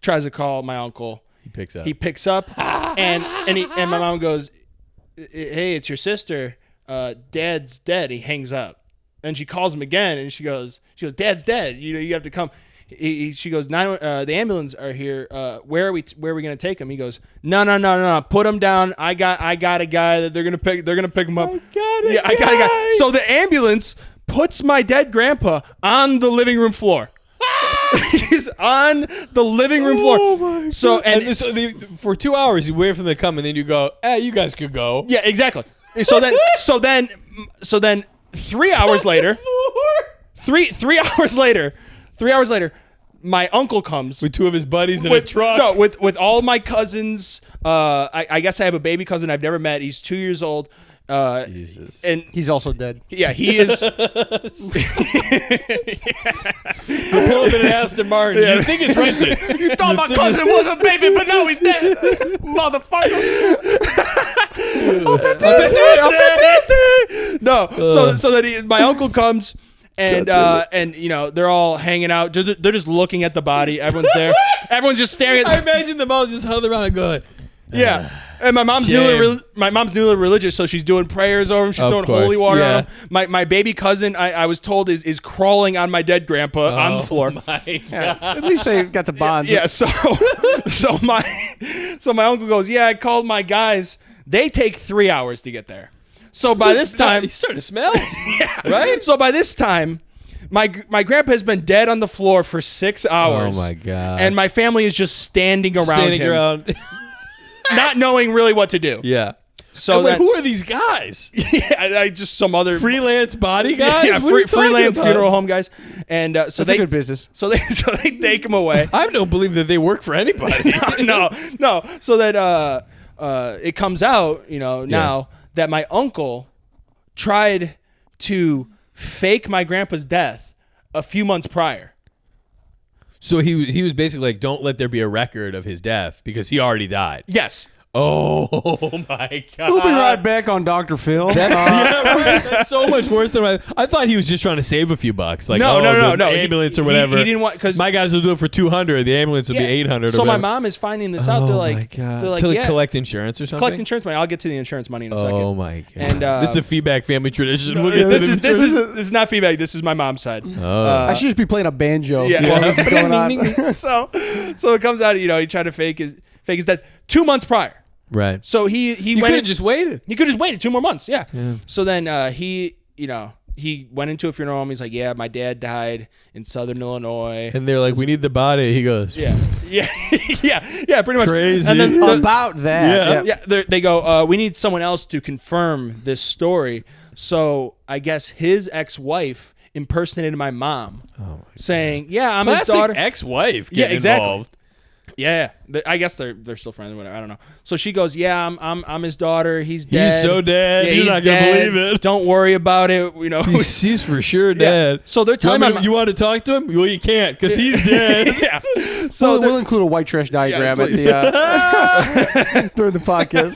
tries to call my uncle. He picks up. He picks up, and my mom goes, "Hey, it's your sister. Dad's dead." He hangs up, and she calls him again, and she goes, "Dad's dead. You have to come." She goes, the ambulance are here. Where are we gonna take him? He goes, no. Put him down. I got a guy that they're gonna pick him up. I got a guy. So the ambulance puts my dead grandpa on the living room floor. He's on the living room floor. So for 2 hours you wait for them to come, and then you go, you guys could go. yeah, exactly. So then 3 hours later, 3 hours later, my uncle comes With two of his buddies in a truck. No, with all my cousins. I guess I have a baby cousin I've never met. He's 2 years old. Jesus. And He's also dead. yeah, he is. You pull up in an Aston Martin. You think it's rented. You thought my cousin was a baby, but now he's dead. Motherfucker. No, so that my uncle comes. And they're all hanging out. They're just looking at the body. Everyone's there. Everyone's just staring I at. imagine them all just huddled around and going, Yeah, and my mom's Shame. newly religious, so she's doing prayers over him. She's Of throwing course, holy water yeah. on him. My baby cousin, I was told, is crawling on my dead grandpa on the floor. My God. At least they got the bond. Yeah, so my uncle goes, yeah, I called my guys. They take 3 hours to get there. So by this time, he's starting to smell. right? So by this time, my grandpa has been dead on the floor for 6 hours. Oh my God. And my family is just standing around him, not knowing really what to do. Yeah. So And wait, then, who are these guys? yeah, just some other Freelance body guys? yeah, What are you talking freelance about? funeral home guys, and so That's they a good business. So they take him away. I don't believe that they work for anybody. no. So that it comes out, now that my uncle tried to fake my grandpa's death a few months prior. So he was basically like, don't let there be a record of his death because he already died. Yes. Oh my God. We'll be right back on Dr. Phil. That's so much worse than I thought. He was just trying to save a few bucks, like No. the ambulance or whatever. He didn't want, because my guys will do it for $200. The ambulance will be $800. So or my whatever. mom is finding this out. Oh They're my like, God. yeah, Collect insurance or something. collect insurance money. I'll get to the insurance money in a second. Oh my God. And this is a feedback family tradition. We'll get to this the is insurance. this is not feedback. This is my mom's side. I should just be playing a banjo. Yeah. while this is going on. So it comes out. He tried to fake his death 2 months prior. Right. So he You went. could have just waited. He could have just waited 2 more months. Yeah. So then he went into a funeral home. He's like, yeah, my dad died in Southern Illinois. And they're like, we need the body. He goes, Yeah, pretty much. Crazy. And then About that. Yeah. they go, we need someone else to confirm this story. So I guess his ex-wife impersonated my mom, saying, yeah, I'm his classic daughter. ex-wife Yeah, getting exactly. involved. Yeah, I guess they're still friends. Whatever. I don't know. So she goes, "Yeah, I'm his daughter. He's dead. He's so dead. Yeah, You're he's not gonna dead. believe it. Don't worry about it. He's for sure dead. So they're telling me, you want to talk to him? Well, you can't because he's dead. yeah. So So we'll include a white trash diagram at please. the during the podcast.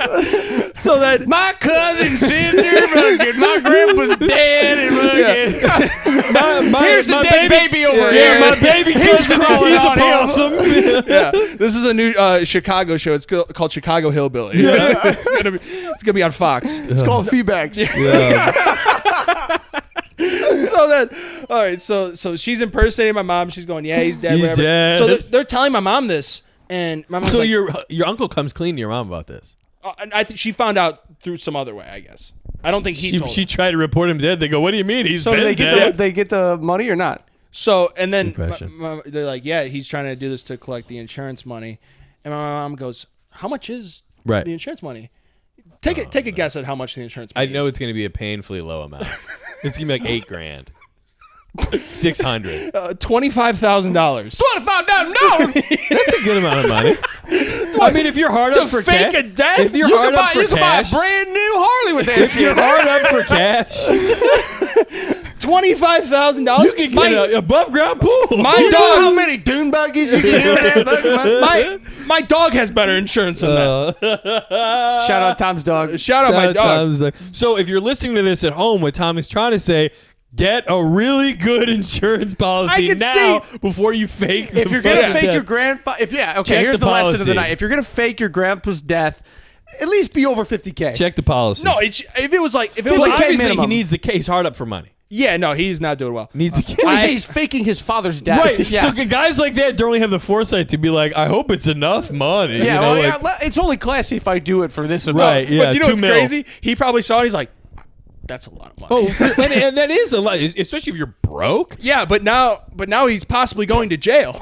so that My cousin sister, fucking my grandpa's dead, and fucking here's the dead baby over here. Yeah, my baby cousin. crawling He's a on him. possum. yeah, this is a new Chicago show. It's called Chicago Hillbilly. Yeah. it's gonna be on Fox. It's called feedbacks. So then, all right. So she's impersonating my mom. She's going, yeah, he's dead. He's whatever. dead. So they're telling my mom this, and my mom's So like, your uncle comes clean to your mom about this. and I think she found out through some other way. I guess. I don't think he told She her. tried to report him dead. They go, what do you mean? He's So been do dead. they get the money or not? So and then Good question. they're like, yeah, he's trying to do this to collect the insurance money, and my mom goes, how much is Right. the insurance money? Take a guess at how much the insurance I money know is. it's going to be a painfully low amount. It's going to be like $8,000. 600. $25,000. $25,000. That's a good amount of money. I mean, if you're hard To up for fake cash, a death? if you're You hard can up buy for you can buy a cash, brand new Harley with that if you're shit. hard up for cash, $25,000. you can get an above ground pool. My You know dog. how many dune buggies you can do with that fucking money? My dog has better insurance than that. Shout out Tom's dog. Shout out my dog. Tom's like- so if you're listening to this at home, what Tom is trying to say, get a really good insurance policy can now before you fake the If you're gonna fucking fake death. your grandpa, okay, Check here's the the lesson of policy. the night. If you're gonna fake your grandpa's death, at least be over 50K. Check the policy. No, if it was like if it was Well, like obviously minimum. he needs the case hard up for money. yeah, no, he's not doing well. Needs the Well, case. he's faking his father's death. Right. Yeah. So guys like that don't really have the foresight to be like, I hope it's enough money. Yeah, you know, well, like- yeah, it's only classy if I do it for this amount. Right, yeah. But do you know 2 what's mil. crazy? He probably saw it. He's like, that's a lot of money. Oh, and that is a lot, especially if you're broke. yeah, but now he's possibly going to jail.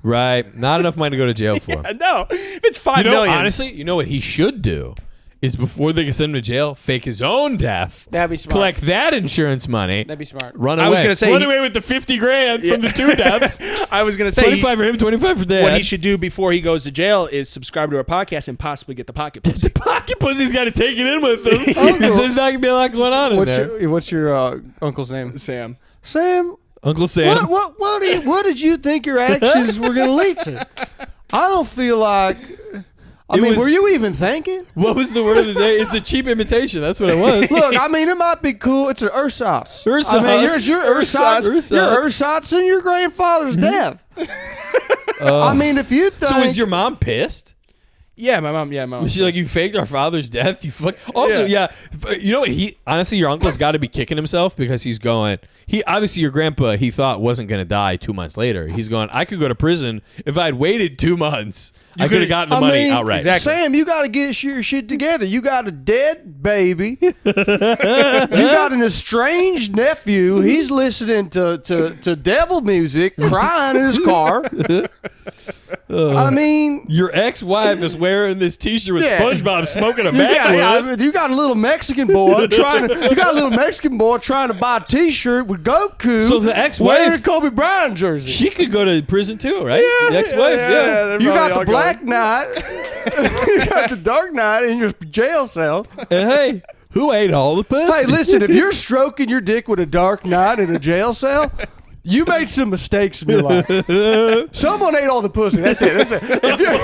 Right. Not enough money to go to jail for. No, if it's $5 You know, million. honestly, you know what he should do is before they can send him to jail, fake his own death. That'd be smart. Collect that insurance money. That'd be smart. Run away. I was gonna say run he- away with the $50,000 from the 2 deaths. I was gonna say 25 for him, 25 for dad. what he should do before he goes to jail is subscribe to our podcast and possibly get the pocket pussy. Pocket pussy's got to take it in with him because there's not gonna be a lot going on in there. What's your uncle's name? Sam. Sam. Uncle Sam. What did you think your actions were going to lead to? I don't feel like. Were you even thinking? What was the word of the day? It's a cheap imitation. That's what it was. Look, it might be cool. It's an ersatz. Ersatz. I mean, here's your ersatz. Ersatz. Your ersatz and your grandfather's death. I mean, if you think. So is your mom pissed? Yeah, my mom. Yeah, my mom. Was she like, you faked our father's death? You fuck. Also, yeah. You know what? Honestly, your uncle's got to be kicking himself because he's going. Obviously your grandpa he thought wasn't going to die 2 months later. He's going. I could go to prison if I had waited 2 months. I could have gotten the money outright. exactly. Sam, you got to get your shit together. You got a dead baby. You got an estranged nephew. He's listening to devil music, crying in his car. I mean, Your ex-wife is wearing this T-shirt with Yeah. SpongeBob smoking a you backwood. you got a little Mexican boy trying to buy a T-shirt with Goku. So the ex-wife- wearing a Kobe Bryant jersey. She could go to prison too, right? The ex-wife, yeah. they're You got probably the all Black Knight. You got the Dark Knight in your jail cell. And hey, who ate all the pussy? Hey, listen, if you're stroking your dick with a Dark Knight in a jail cell, you made some mistakes in your life. Someone ate all the pussy. That's it. If you're,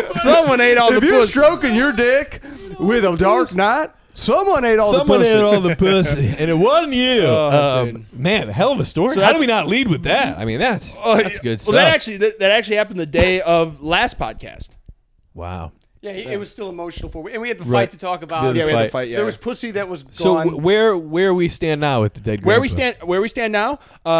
Someone ate all if the you're pussy. stroking your dick with a Dark Knight, someone ate all Someone the pussy. ate all the pussy, and it wasn't you. Oh, dude. Man, a hell of a story. So How do that's- we not lead with that? I mean, that's good stuff. Well, that actually happened the day of last podcast. Wow. Yeah, it was still emotional for me. And we had the fight Right. to talk The about. Yeah, we had fight. to fight. Yeah. There was pussy that was So gone. where we stand now with the dead where grandpa? we stand now.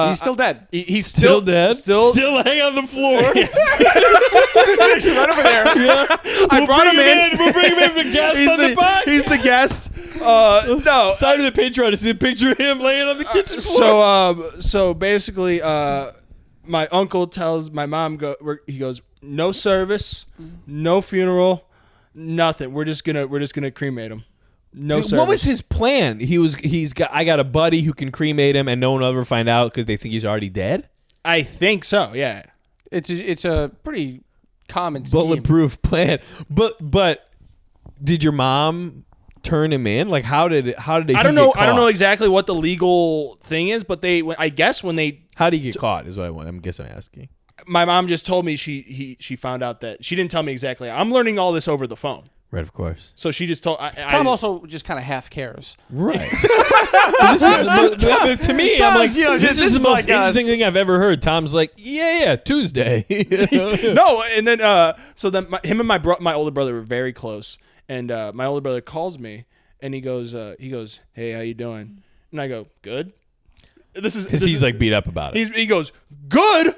He's still dead. He's Still dead. Still laying on the floor. Actually, right over there. Yeah. I brought him in. We'll bring him in for guest He's on the podcast. he's the guest. No. Side of the Patreon to see a picture of him laying on the kitchen floor. So basically, my uncle tells my mom he goes, no service, no funeral, nothing. We're just gonna cremate him. No service. What was his plan? I got a buddy who can cremate him, and no one will ever find out because they think he's already dead. I think so. Yeah. It's a pretty common scheme. Bulletproof plan. But did your mom turn him in? Like how did he I don't know. get I don't know caught? exactly what the legal thing is, but I guess when they. How did he get caught? Is what I'm asking. My mom just told me she found out that she didn't tell me exactly. I'm learning all this over the phone. Right, of course. So she just told. Tom also just kind of half cares. Right. To me, I'm like, Tom's, you know, this this is the is most like interesting thing I've ever heard. Tom's like, yeah, Tuesday. No, and then him and my older brother were very close, and my older brother calls me and he goes, "Hey, how you doing?" And I go, "Good." Because he's like beat up about it. He goes, "Good."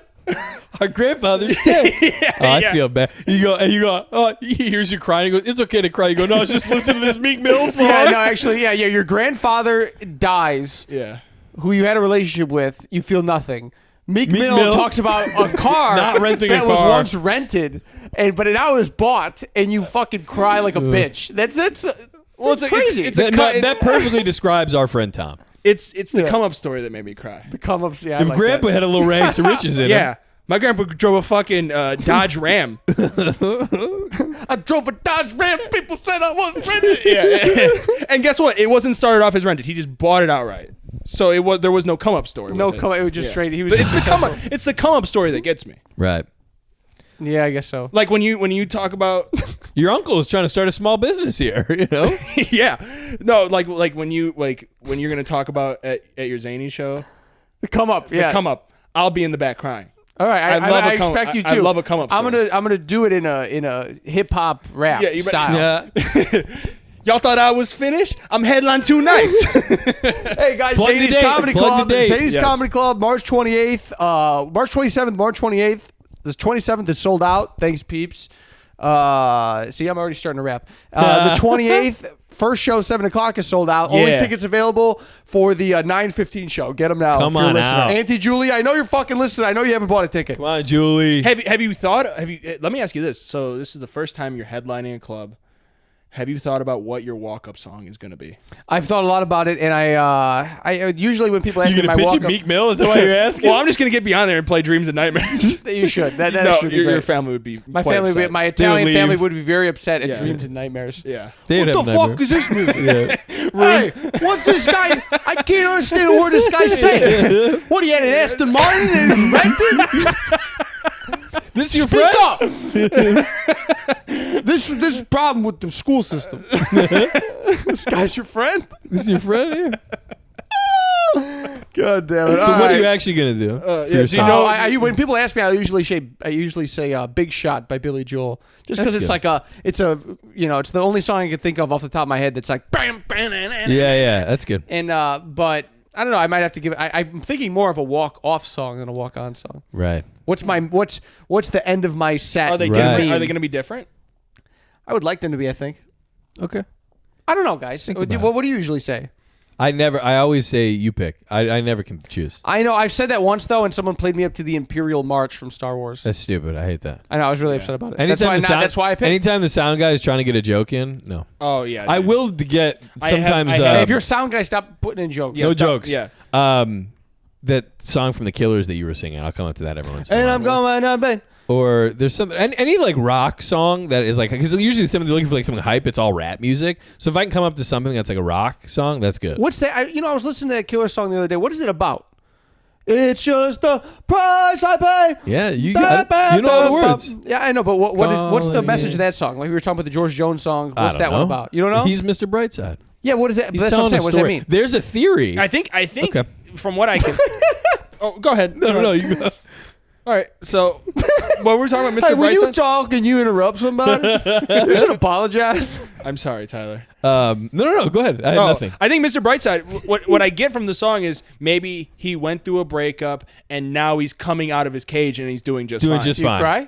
Our grandfather's dead. I feel bad. You go. Oh, he hears you crying. He goes, "It's okay to cry." You go, "No, just listen to this Meek Mill song." Yeah, no, actually, yeah. Your grandfather dies. Yeah. Who you had a relationship with, you feel nothing. Meek Mill talks about a car Not renting a that was car. once rented, but now is bought, and you fucking cry like a bitch. That's crazy. That perfectly describes our friend Tom. It's the come up story that made me cry. the come ups. Yeah, I If like Grandpa that. had a little rags to riches in him. Yeah. My grandpa drove a fucking Dodge Ram. I drove a Dodge Ram. People said I was rented. Yeah. And guess what? It wasn't started off as rented. He just bought it outright. So there was no come up story. No with come. It was just straight. He was. But Just it's the come up story that gets me. Right. Yeah, I guess so. Like when you talk about Your uncle is trying to start a small business here. You know. yeah. No, like when you're gonna talk about at your Zany show, The come up. Yeah. the come up, I'll be in the back crying. All right. I expect you to. I love a come up. I'm gonna do it in a hip hop rap style. Yeah. Y'all thought I was finished? I'm headline 2 nights. Hey guys, Plug the Zany's date. Comedy Plug Club. the date. Zany's Yes. Comedy Club, March 28th, March 27th, March 28th. This 27th is sold out. Thanks, peeps. See, I'm already starting to rap. The 28th, first show 7 o'clock is sold out. Only Yeah. tickets available for the 9:15 show. Get them now. Come if you're on listening. out. Auntie Julie, I know you're fucking listening. I know you haven't bought a ticket. Come on, Julie. Have you thought? Let me ask you this. So this is the first time you're headlining a club. Have you thought about what your walk-up song is going to be? I've thought a lot about it, and I usually when people ask You me gonna my pitch walk it Meek Mill? Is that why you're asking? Well, I'm just going to get beyond there and play Dreams and Nightmares. you should. That No, should be your great. family would be My quite family, upset. my Italian leave. family would be very upset at Yeah. Dreams and Nightmares. Yeah. They'd What have the nightmare. fuck is this music? Yeah. Hey, what's this guy? I can't understand a word this guy's saying. What, he had an Aston Martin and it was rented? This is your Speak friend? up. This problem with the school system. This guy's your friend? This is your friend here? God damn it. So what are you actually going to do? for do you yourself? know- When people ask me, I usually say "Big Shot" by Billy Joel, just because That's it's good. it's the only song I can think of off the top of my head that's like bam, bam, Yeah, that's good. and but I don't know. I might have to give. I'm thinking more of a walk-off song than a walk-on song. Right. What's the end of my set? Are they Right. different? Are they going to be different? I would like them to be. I think. Okay. I don't know, guys. about What do you usually say? I always say you pick. I never can choose. I know I've said that once though, and someone played me up to the Imperial March from Star Wars. That's stupid. I hate that. I know I was really upset about it. Anytime That's why I picked. Anytime the sound guy is trying to get a joke in, no. Oh, yeah. I dude. will get I have- sometimes. I have- Hey, if you're a sound guy, stop putting in jokes. no stop- jokes. yeah. That song from the Killers that you were singing. I'll come up to that every once in a And while. I'm going up, man. Or there's something any like rock song that is like, because usually somebody looking for like something hype, it's all rap music. So if I can come up to something that's like a rock song, that's good. What's that? I was listening to that Killer song the other day. What is it about? It's just the price I pay. Yeah, you got it. You know all the words. Yeah, I know, but what's the Calling message you. of that song? Like we were talking about the George Jones song. I What's don't that one know. about? You don't know? He's Mr. Brightside. Yeah, what is that? He's That's what I'm telling saying. a What does that story. mean? There's a theory. I think Okay. from what I can. Oh, go ahead. no. You go. All right. So, what we're talking about, Mr. Hey, when you Brightside. talk and you interrupt somebody, you should apologize. I'm sorry, Tyler. No. Go ahead. I had nothing. I think Mr. Brightside. What I get from the song is maybe he went through a breakup and now he's coming out of his cage and he's doing just Doing fine. just You fine. cry?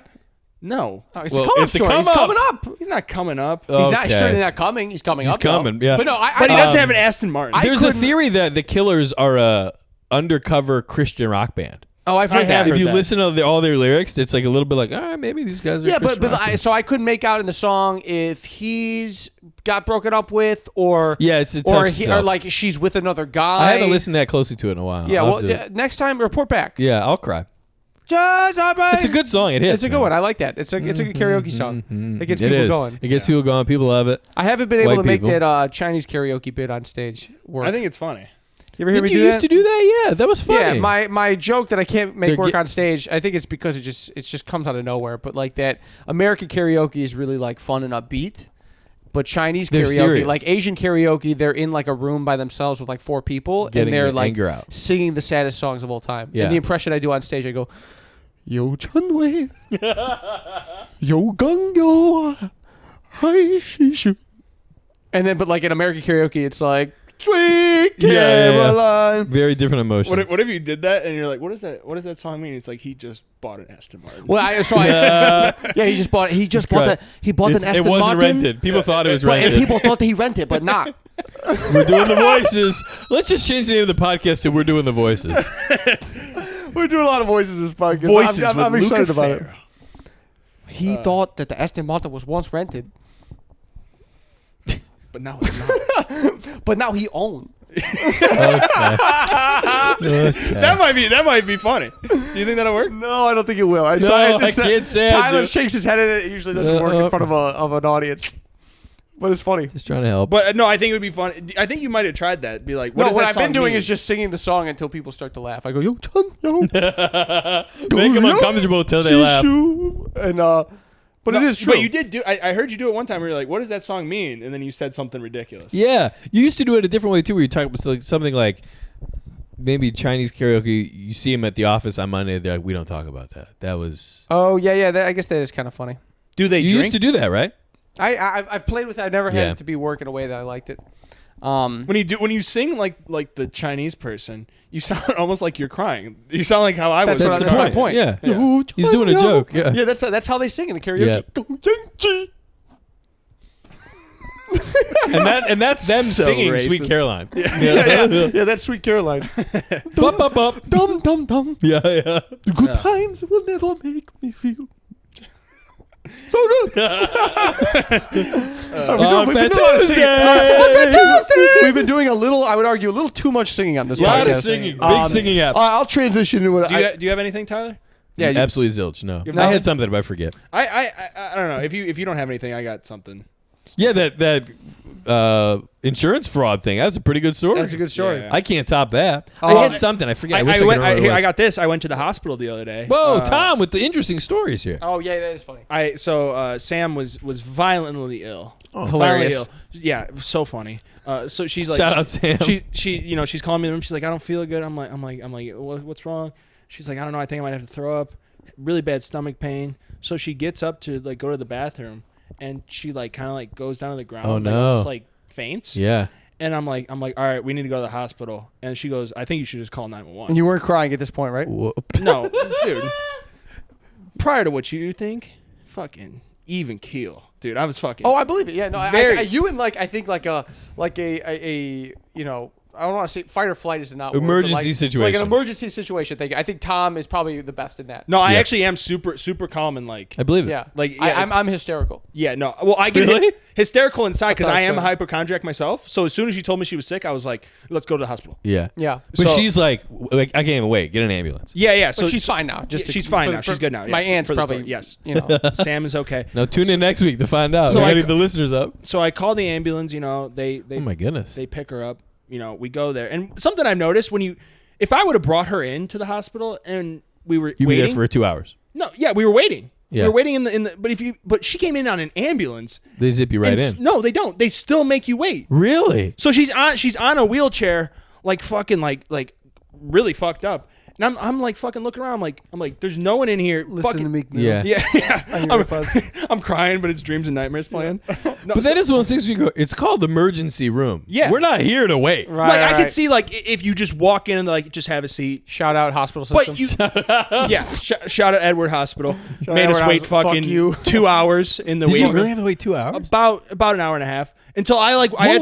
No, Oh, it's Well, a come up it's a story. He's come up. coming up. he's not coming up. He's not Okay. certainly not coming. He's coming He's up. though. coming, yeah. But no, But he doesn't have an Aston Martin. There's a couldn't- theory that the Killers are a undercover Christian rock band. Oh, I've I heard have that. If heard you that. listen to all their lyrics, it's like a little bit like, all right, maybe these guys are. Yeah, Christian but rock band. so I couldn't make out in the song if he's got broken up with or Yeah, it's a tough or sell. like she's with another guy. I haven't listened that closely to it in a while. Yeah, I'll well, have to- yeah, next time report back. yeah, I'll cry. Just alright. It's a good song. It hits. It's a good one. I like that. It's a good karaoke song. It gets It people is. going. It gets people going. People love it. I haven't been able White to make people. that Chinese karaoke bit on stage work. I think it's funny. You ever hear Did me you do used that? to do that? Yeah, that was funny. Yeah, my joke that I can't make They're work ge- on stage. I think it's because it just comes out of nowhere. But like that American karaoke is really like fun and upbeat. But Chinese They're karaoke, serious. like Asian karaoke, they're in like a room by themselves with like 4 people, Getting and they're the like anger out. singing the saddest songs of all time. Yeah. And the impression I do on stage, I go, "Yo Chen Wei, Yo Gang Yo, Hai Shi Shu, And then, but like in American karaoke, it's like Sweet Yeah. Caroline. Very different emotions. What if you did that and you're like, what does that song mean? It's like he just bought an Aston Martin. Well, yeah, he just bought. He just bought correct. that. He bought an Aston It wasn't Martin. rented. People thought it was But, and rented. people thought that he rented, but not. We're doing the voices. Let's just change the name of the podcast to We're Doing the Voices. We're doing a lot of voices this podcast. Voices I'm with excited Luca about it. Farrow. He thought that the Aston Martin was once rented, But now it's not. but now he owned. That might be funny. Do you think that'll work? No, I don't think it will. I can't say I Tyler do. shakes his head at it. It usually doesn't work in front of an audience. But it's funny. Just trying to help. But no, I think it would be fun. I think you might have tried that. Be like, what No, does what that I've been song doing mean? is just singing the song until people start to laugh. I go, yo, Chun, yo. Make them uncomfortable until they laugh. Shishu. And, but it is true. But you did do. I heard you do it one time where you're like, what does that song mean? And then you said something ridiculous. Yeah, you used to do it a different way too, where you talk about something like maybe Chinese karaoke. You see him at the office on Monday. They're like, we don't talk about that. That was. Oh, yeah. I guess that is kind of funny. Do they You drink? used to do that, right? I've played with it. I never had Yeah. it to be work in a way that I liked it. when you sing like the Chinese person, you sound almost like you're crying. You sound like how I was. That's That's what the my point. Yeah. Yo, He's doing a Chun, joke, yo. yeah. That's how they sing in the karaoke. Yeah. Go, Yankee. And that's them So singing racist. Sweet Caroline. Yeah, that's Sweet Caroline. Bup, bup, bup. Dum, dum, dum. Yeah. The good times will never make me feel so good. We've been doing a little, I would argue, a little too much singing on this A lot podcast. of singing. Big singing app. I'll transition to it. Do you have anything, Tyler? Yeah, you- Absolutely zilch. No. You've I not- had something, but I forget. I don't know. If you don't have anything, I got something. Yeah, that insurance fraud thing. That's a pretty good story. That's a good story. Yeah. I can't top that. I had something. I forget. I wish I could remember what it was. I got this. I went to the hospital the other day. Whoa, Tom, with the interesting stories here. Oh, yeah, that is funny. Sam was violently ill. Oh, hilarious. Violently ill. Yeah, it was so funny. So she's like, Shout out Sam. She's calling me in the room. She's like, I don't feel good. I'm like, what's wrong? She's like, I don't know. I think I might have to throw up. Really bad stomach pain. So she gets up to like go to the bathroom, and she like kind of like goes down to the ground. Oh, like, no. almost, like faints. Yeah. And I'm like, all right, we need to go to the hospital. And she goes, I think you should just call 911. And you weren't crying at this point, right? Whoop. No, dude. Prior to what you think, fucking even keel, dude. I was fucking. Oh, I believe it. Yeah, no, Very- you and like I think like a you know, I don't want to say fight or flight is not word, but, Emergency like situation. an emergency situation thing. I think Tom is probably the best in that. No, I Yeah. actually am super calm and like. I believe it. Yeah, Like, I, yeah, I'm hysterical. Yeah, no. Well, I get Really? hysterical inside because That's I am a awesome. hypochondriac myself. So as soon as she told me she was sick, I was like, let's go to the hospital. Yeah. Yeah. But So- she's like, I can't even wait. Get an ambulance. Yeah. So But she's fine now. Just yeah, she's fine now. She's good now. My yeah, aunt's for the probably story, yes. You know, Sam is okay. Now tune in next week to find out. So So I I ca- the listeners up. So I call the ambulance. You know, they Oh my goodness. they pick her up. You know, we go there, and something I've noticed if I would have brought her into the hospital and we were You'd be waiting, there for 2 hours. no, yeah, we were waiting. Yeah. We were waiting in the but she came in on an ambulance. They zip you right and in. No, they don't. They still make you wait. Really? So she's on a wheelchair, like fucking like really fucked up. And I'm like fucking looking around. I'm like, there's no one in here. listen fucking, to me. Yeah. Yeah. I'm crying, but it's dreams and nightmares playing. No, But that is one of those things where you go, it's called the emergency room. Yeah. We're not here to wait. Right, like I right. could see like if you just walk in and like just have a seat. Shout out hospital systems. But you, shout out Edward Hospital. Made out us Edward wait Hospital. Fuck fucking you. 2 hours in the Did waiting you really room. have to wait 2 hours? About an hour and a half until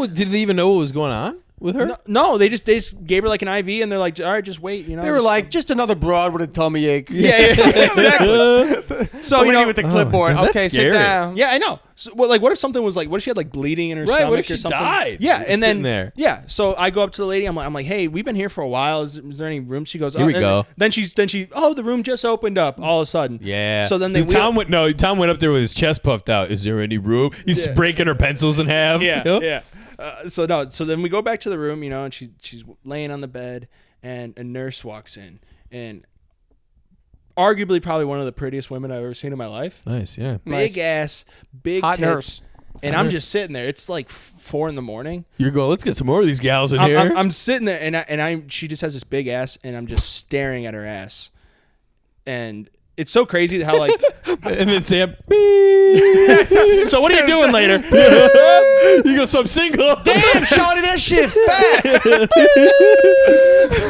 Did they even know what was going on with her? No, they just gave her like an IV and they're like, all right, just wait. You know, They were like, just another broad with a tummy ache. yeah, exactly. So The you lady know, with the clipboard. that's Okay, scary. sit down. yeah, I know. So, well, like, what if something was like, what if she had like bleeding in her Right, stomach what if or she something? died? Yeah, Just and then sitting there. yeah. So I go up to the lady. I'm like, hey, we've been here for a while. Is there any room? She goes, Here we and go. Then she, the room just opened up all of a sudden. Yeah. So then they Tom went up there with his chest puffed out. Is there any room? He's breaking her pencils in half. Yeah, You know? yeah. So then we go back to the room, you know, and she's laying on the bed, and a nurse walks in, and arguably probably one of the prettiest women I've ever seen in my life. Nice, yeah. Big ass, big Hot tits, nurse. and I'm just sitting there. It's like 4 a.m. You're going, let's get some more of these gals in here. I'm sitting there, and she just has this big ass, and I'm just staring at her ass, and it's so crazy how like. And then Sam. So what are you doing later? You go, so I'm single. Damn, Shawty, that shit fat.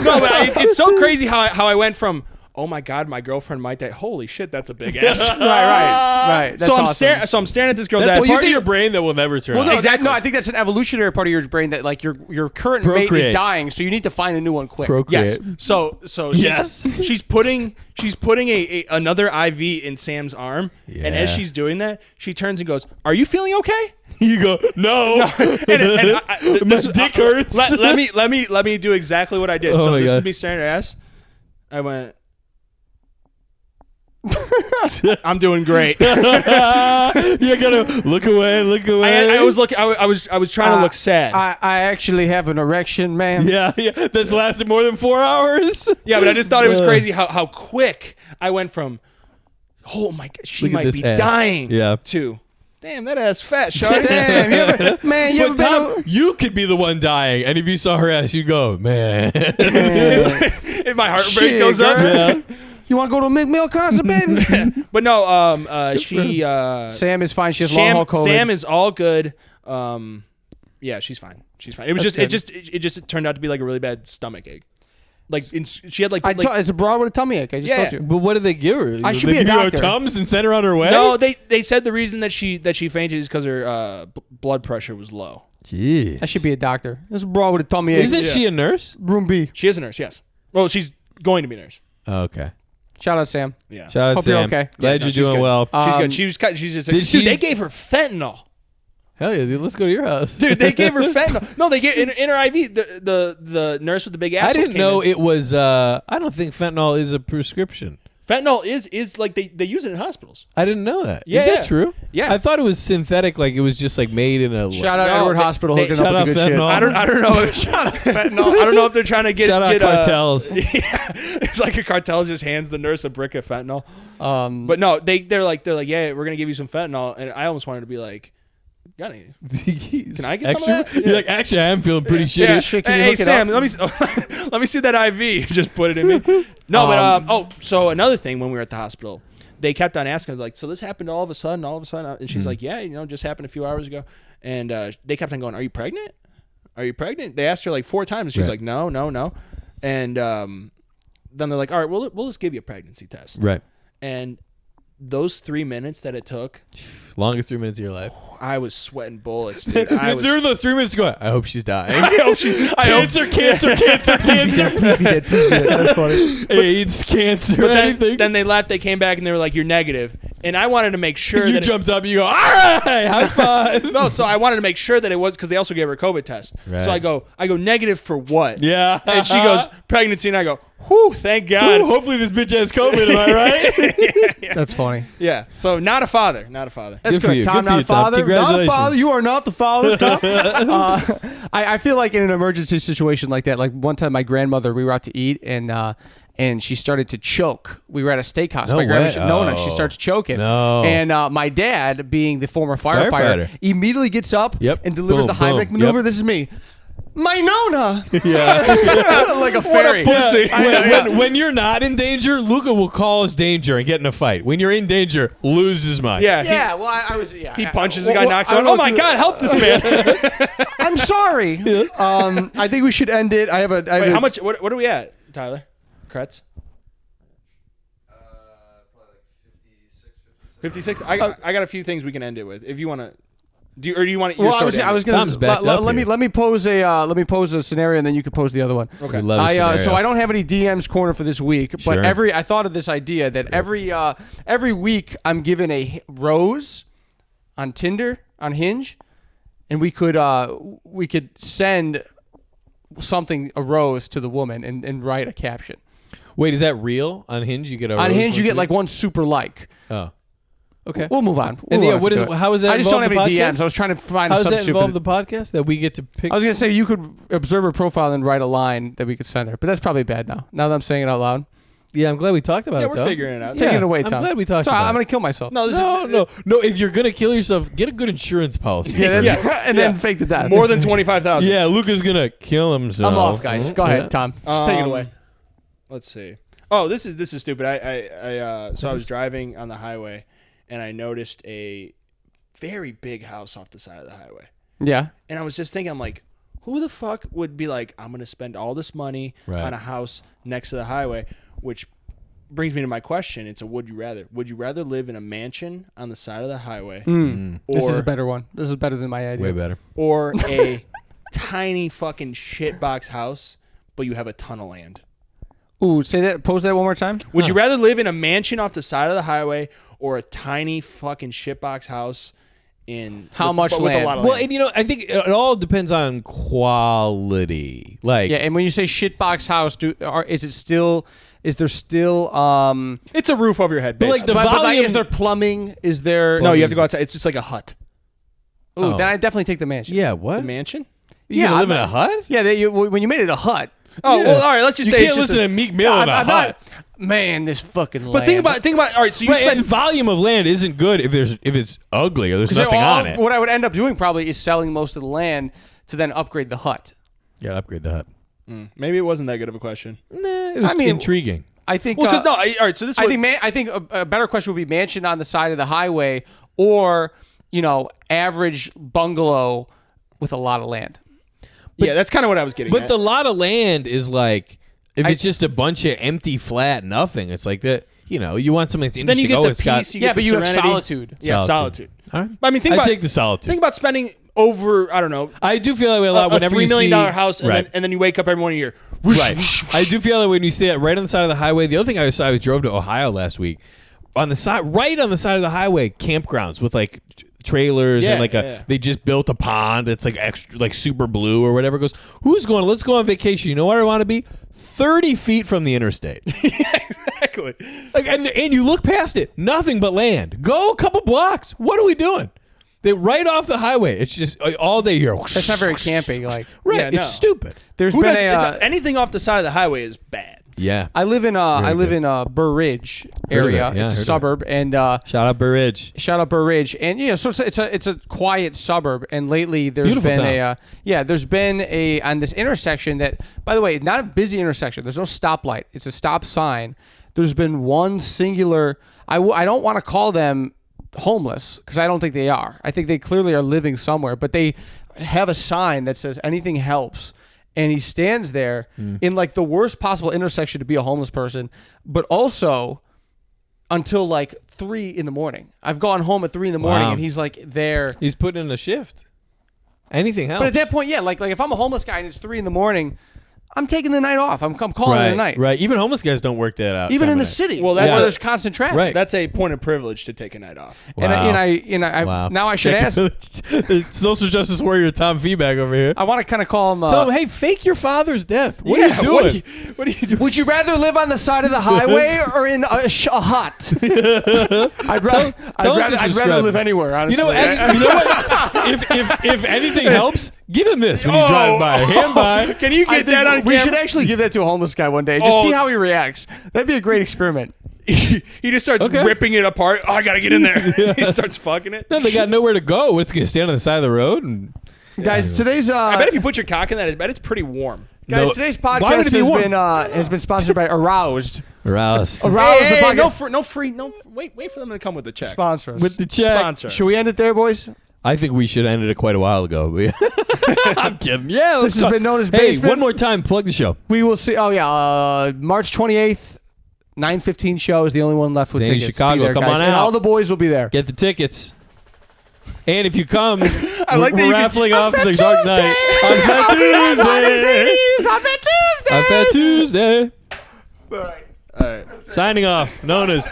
No, but it's so crazy how I went from, oh my God, my girlfriend might die. Holy shit, that's a big ass. right. That's So I'm awesome. staring at this girl's That's ass. a part of your brain that will never turn Well, no, on. Exactly. no, I think that's an evolutionary part of your brain that like your current mate Procreate. is dying, so you need to find a new one quick. Procreate. Yes. So Yes. she's putting another IV in Sam's arm, and as Yeah. she's doing that, she turns and goes, "Are you feeling okay?" You go, no. My dick hurts. Let me do exactly what I did. Oh So my this God. is me staring at her ass. I went. I'm doing great. You're gonna look away. I was looking. I was trying to look sad. I actually have an erection, man. Yeah. That's lasted more than 4 hours. Yeah, but I just thought it was crazy how quick I went from, oh my God, she Look at might this be ass. dying. Yeah. To, damn, that ass fat, Shawty. Damn, you ever But Tom, been? you could be the one dying, and if you saw her ass, you'd go, man. If my heart rate Shit, goes up. Yeah. You want to go to a McMill concert, baby? But no, she Sam is fine. She has long haul COVID. Sam is all good. Yeah, she's fine. She's fine. It was That's it just turned out to be like a really bad stomach ache. Like she had like, it's a broad with a tummy ache. I just told you. But what did they give her? I should they be a give doctor. her Tums and send her on her way? no, they said the reason that she fainted is because her blood pressure was low. Jeez. I should be a doctor. There's a broad with a tummy ache. Isn't she a nurse? Room B? She is a nurse, yes. Well, she's going to be a nurse. Oh, okay. Shout out Sam. Yeah. Shout out Hope Sam. you're okay. Glad no, you're she's doing good. well. She's good. She's just Did dude, she- they gave her fentanyl. Hell yeah, dude, let's go to your house. Dude, they gave her fentanyl. No, they gave in her IV. The nurse with the big ass. I didn't know it was. I don't think fentanyl is a prescription. Fentanyl is like they use it in hospitals. I didn't know that. Yeah, Is that yeah. true? Yeah. I thought it was synthetic, like it was just like made in a. Shout out No, Edward they- Hospital they- hooking shout up out with the good shit. fentanyl. I don't know. Shout out fentanyl. I don't know if they're trying to get Shout out get, cartels. Yeah, it's like a cartel just hands the nurse a brick of fentanyl. But But no, they're like yeah, we're gonna give you some fentanyl, and I almost wanted to be like, got any? Can I get some of that? You're Yeah. like, actually, I am feeling pretty shitty. Yeah. shit, can you Hey hook it Sam, up? let me see that IV. Just put it in me. No, but so another thing when we were at the hospital, they kept on asking like, so this happened all of a sudden, and she's like, yeah, just happened a few hours ago, and they kept on going, are you pregnant? Are you pregnant? They asked her like 4 times. She's Right. like, no, and then they're like, all right, we'll just give you a pregnancy test. Right. And those 3 minutes that it took, Longest 3 minutes of your life. I was sweating bullets, dude. I was, During those 3 minutes, go. I hope she's dying. I hope cancer. please be dead. Please be dead. That's funny. AIDS, cancer, But anything. then they left. They came back and they were like, "You're negative." And I wanted to make sure you that jumped up. You go. All right, high five. no. So I wanted to make sure that it was because they also gave her a COVID test. Right. So I go negative for what? Yeah. And she goes pregnancy, and I go, "Whew, thank God." Ooh, hopefully this bitch has COVID. Am I right? That's funny. Yeah. So not a father. That's Good for good. you. Tom, Good for not you, a Tom. father. Not a Congratulations. father. You are not the father, Tom. I feel like in an emergency situation like that, like one time my grandmother, we were out to eat and she started to choke. We were at a steakhouse. No My grandma, way. Nonna, Oh. she starts choking. No. And my dad, being the former firefighter, immediately gets up Yep. and delivers Boom, the Heimlich boom. maneuver. Yep. This is me. My Nonna. Yeah. Like a fairy. pussy. When you're not in danger, Luca will cause danger and get in a fight. When you're in danger, lose his mind. Yeah. Yeah, well, I was. Yeah, He punches the guy, knocks him out. I Oh don't my know God, help this man. I'm sorry. I think we should end it. I have a. Wait, how much? What are we at, Tyler? Kretz? 56. I got a few things we can end it with. If you want to, do you want to? Well, I was going Tom's to backed up let me here. let me pose a scenario and then you can pose the other one. Okay. We love a scenario. So I don't have any DMs corner for this week, but Sure. I thought of this idea that every week I'm given a rose on Tinder, on Hinge, and we could send a rose to the woman and write a caption. Wait, is that real? On Hinge, you get a On rose Hinge you once get a like week? one super like. Oh. Okay. We'll move on. And We'll yeah, move on what to is- it. how is that I just don't have involved any the DMs. podcast? I was trying to find How a does that substitute. for involve the podcast that we get to pick? I was gonna say you could observe her profile and write a line that we could send her, but that's probably bad now. Now that I'm saying it out loud, Yeah, I'm glad we talked about Yeah, it. we're though. figuring it out. take Yeah, it away, I'm Tom. glad we talked Sorry, about I'm it. gonna kill myself. No, this No. If you're gonna kill yourself, get a good insurance policy. Yeah, that's, Yeah. and then fake the death. more than 25,000. Yeah, Luca's gonna kill himself. I'm off, guys. Go ahead, Yeah. Tom. Just take it away. Let's see. Oh, this is stupid. So I was driving on the highway, and I noticed a very big house off the side of the highway. Yeah. And I was just thinking, I'm like, who the fuck would be like, I'm gonna spend all this money on a house next to the highway? Which brings me to my question. It's a would you rather? Would you rather live in a mansion on the side of the highway, or This is a better one. This is better than my idea. Way better. or a tiny fucking shitbox house, but you have a ton of land? Ooh, pose that one more time. Would you rather live in a mansion off the side of the highway or a tiny fucking shitbox house in How much with land? a lot of Well, land? and I think it all depends on quality. Like, Yeah, and when you say shitbox house, is there still It's a roof over your head, But, like, basically. the but volume- is there plumbing? Is there No, you have to go outside. It's just like a hut. Ooh, then I definitely take the mansion. yeah, A what? mansion? You gonna live in a hut? Yeah, when you made it a hut. Oh, well, all right. Let's just You say can't it's just listen to Meek Mill in a I'm hut. man, this fucking land. But think about. All right, so you Right, and spend. volume of land isn't good if it's ugly or there's 'Cause nothing on it. What I would end up doing probably is selling most of the land to then upgrade the hut. You gotta upgrade the hut. Maybe it wasn't that good of a question. Nah, it was I mean, intriguing. I think. Well, because all right. So this. I think a better question would be mansion on the side of the highway, or average bungalow with a lot of land. Yeah, that's kind of what I was getting. But at. the lot of land is like, if it's just a bunch of empty, flat, nothing, it's like that. You want something that's then interesting. you get the It's got. peace. You Yeah, get but the you have serenity. solitude. Yeah, solitude. All right. I mean, think I about. take the solitude. Think about spending over. I don't know. I do feel that way a lot. A Whenever $3 you million see house, and, right. then you wake up every morning and you're Right. I do feel that when you see it right on the side of the highway. The other thing I saw, I drove to Ohio last week. On the side, right on the side of the highway, campgrounds with like trailers and they just built a pond. It's like extra, like super blue or whatever. It goes, who's going? Let's go on vacation. You know where I want to be? 30 feet from the interstate. exactly. Like, and you look past it, nothing but land. Go a couple blocks. What are we doing? They right off the highway. It's just all day here. That's not very camping. Like, Right. Yeah, no. It's stupid. there's Who been does a. anything off the side of the highway is bad. Yeah. I live in Burr Ridge area. Yeah, it's a heard of suburb, and Shout out Burridge. shout out Burr Ridge, and so it's a quiet suburb. And lately there's Beautiful been town. there's been a on this intersection that, by the way, not a busy intersection. There's no stoplight. It's a stop sign. There's been one singular. I don't want to call them homeless because I don't think they are. I think they clearly are living somewhere, but they have a sign that says anything helps. And he stands there in like the worst possible intersection to be a homeless person, but also until like 3 a.m. I've gone home at 3 a.m. Wow. and he's like there. He's putting in a shift. Anything else? But at that point, yeah, like if I'm a homeless guy and it's 3 a.m, I'm taking the night off. I'm calling it a night. Right. Even homeless guys don't work that out. Even time in the of night. city, Well, where that's there's constant traffic. Right. That's a point of privilege to take a night off. And I Wow. now I should ask. Social justice warrior Tom Feedback over here. I want to kind of call him. Tell him, hey, fake your father's death. What Yeah, are you doing? What are you doing? Would you rather live on the side of the highway or in a hut? I'd rather subscribe. live anywhere. Honestly, You know what? If anything helps, give him this when you drive by. Hand by. Can you I get think that on we camera? should actually give that to a homeless guy one day. Just Oh. see how he reacts. That'd be a great experiment. He just starts Okay. ripping it apart. Oh, I gotta get in there. He starts fucking it. No, they got nowhere to go. It's gonna stand on the side of the road and Guys, today's I bet if you put your cock in that, I bet it's pretty warm. guys, No. today's Why would podcast it be warm? has been sponsored by Aroused. aroused Aroused the podcast. Wait for them to come with the check. Sponsor us. with the check. Sponsor. Should we end it there, boys? I think we should have ended it quite a while ago. I'm kidding. Yeah, let's This has go. been known as Hey, Basement. one more time, plug the show. We will see. Oh yeah, March 28th, 9:15 show is the only one left with Zany tickets. Chicago, Be there, come guys. on And out. all the boys will be there. Get the tickets. And if you come, like that we're you can- raffling off the Dark Knight on Fat Tuesday. On Fat Tuesday. All right. Signing off. Nonna's.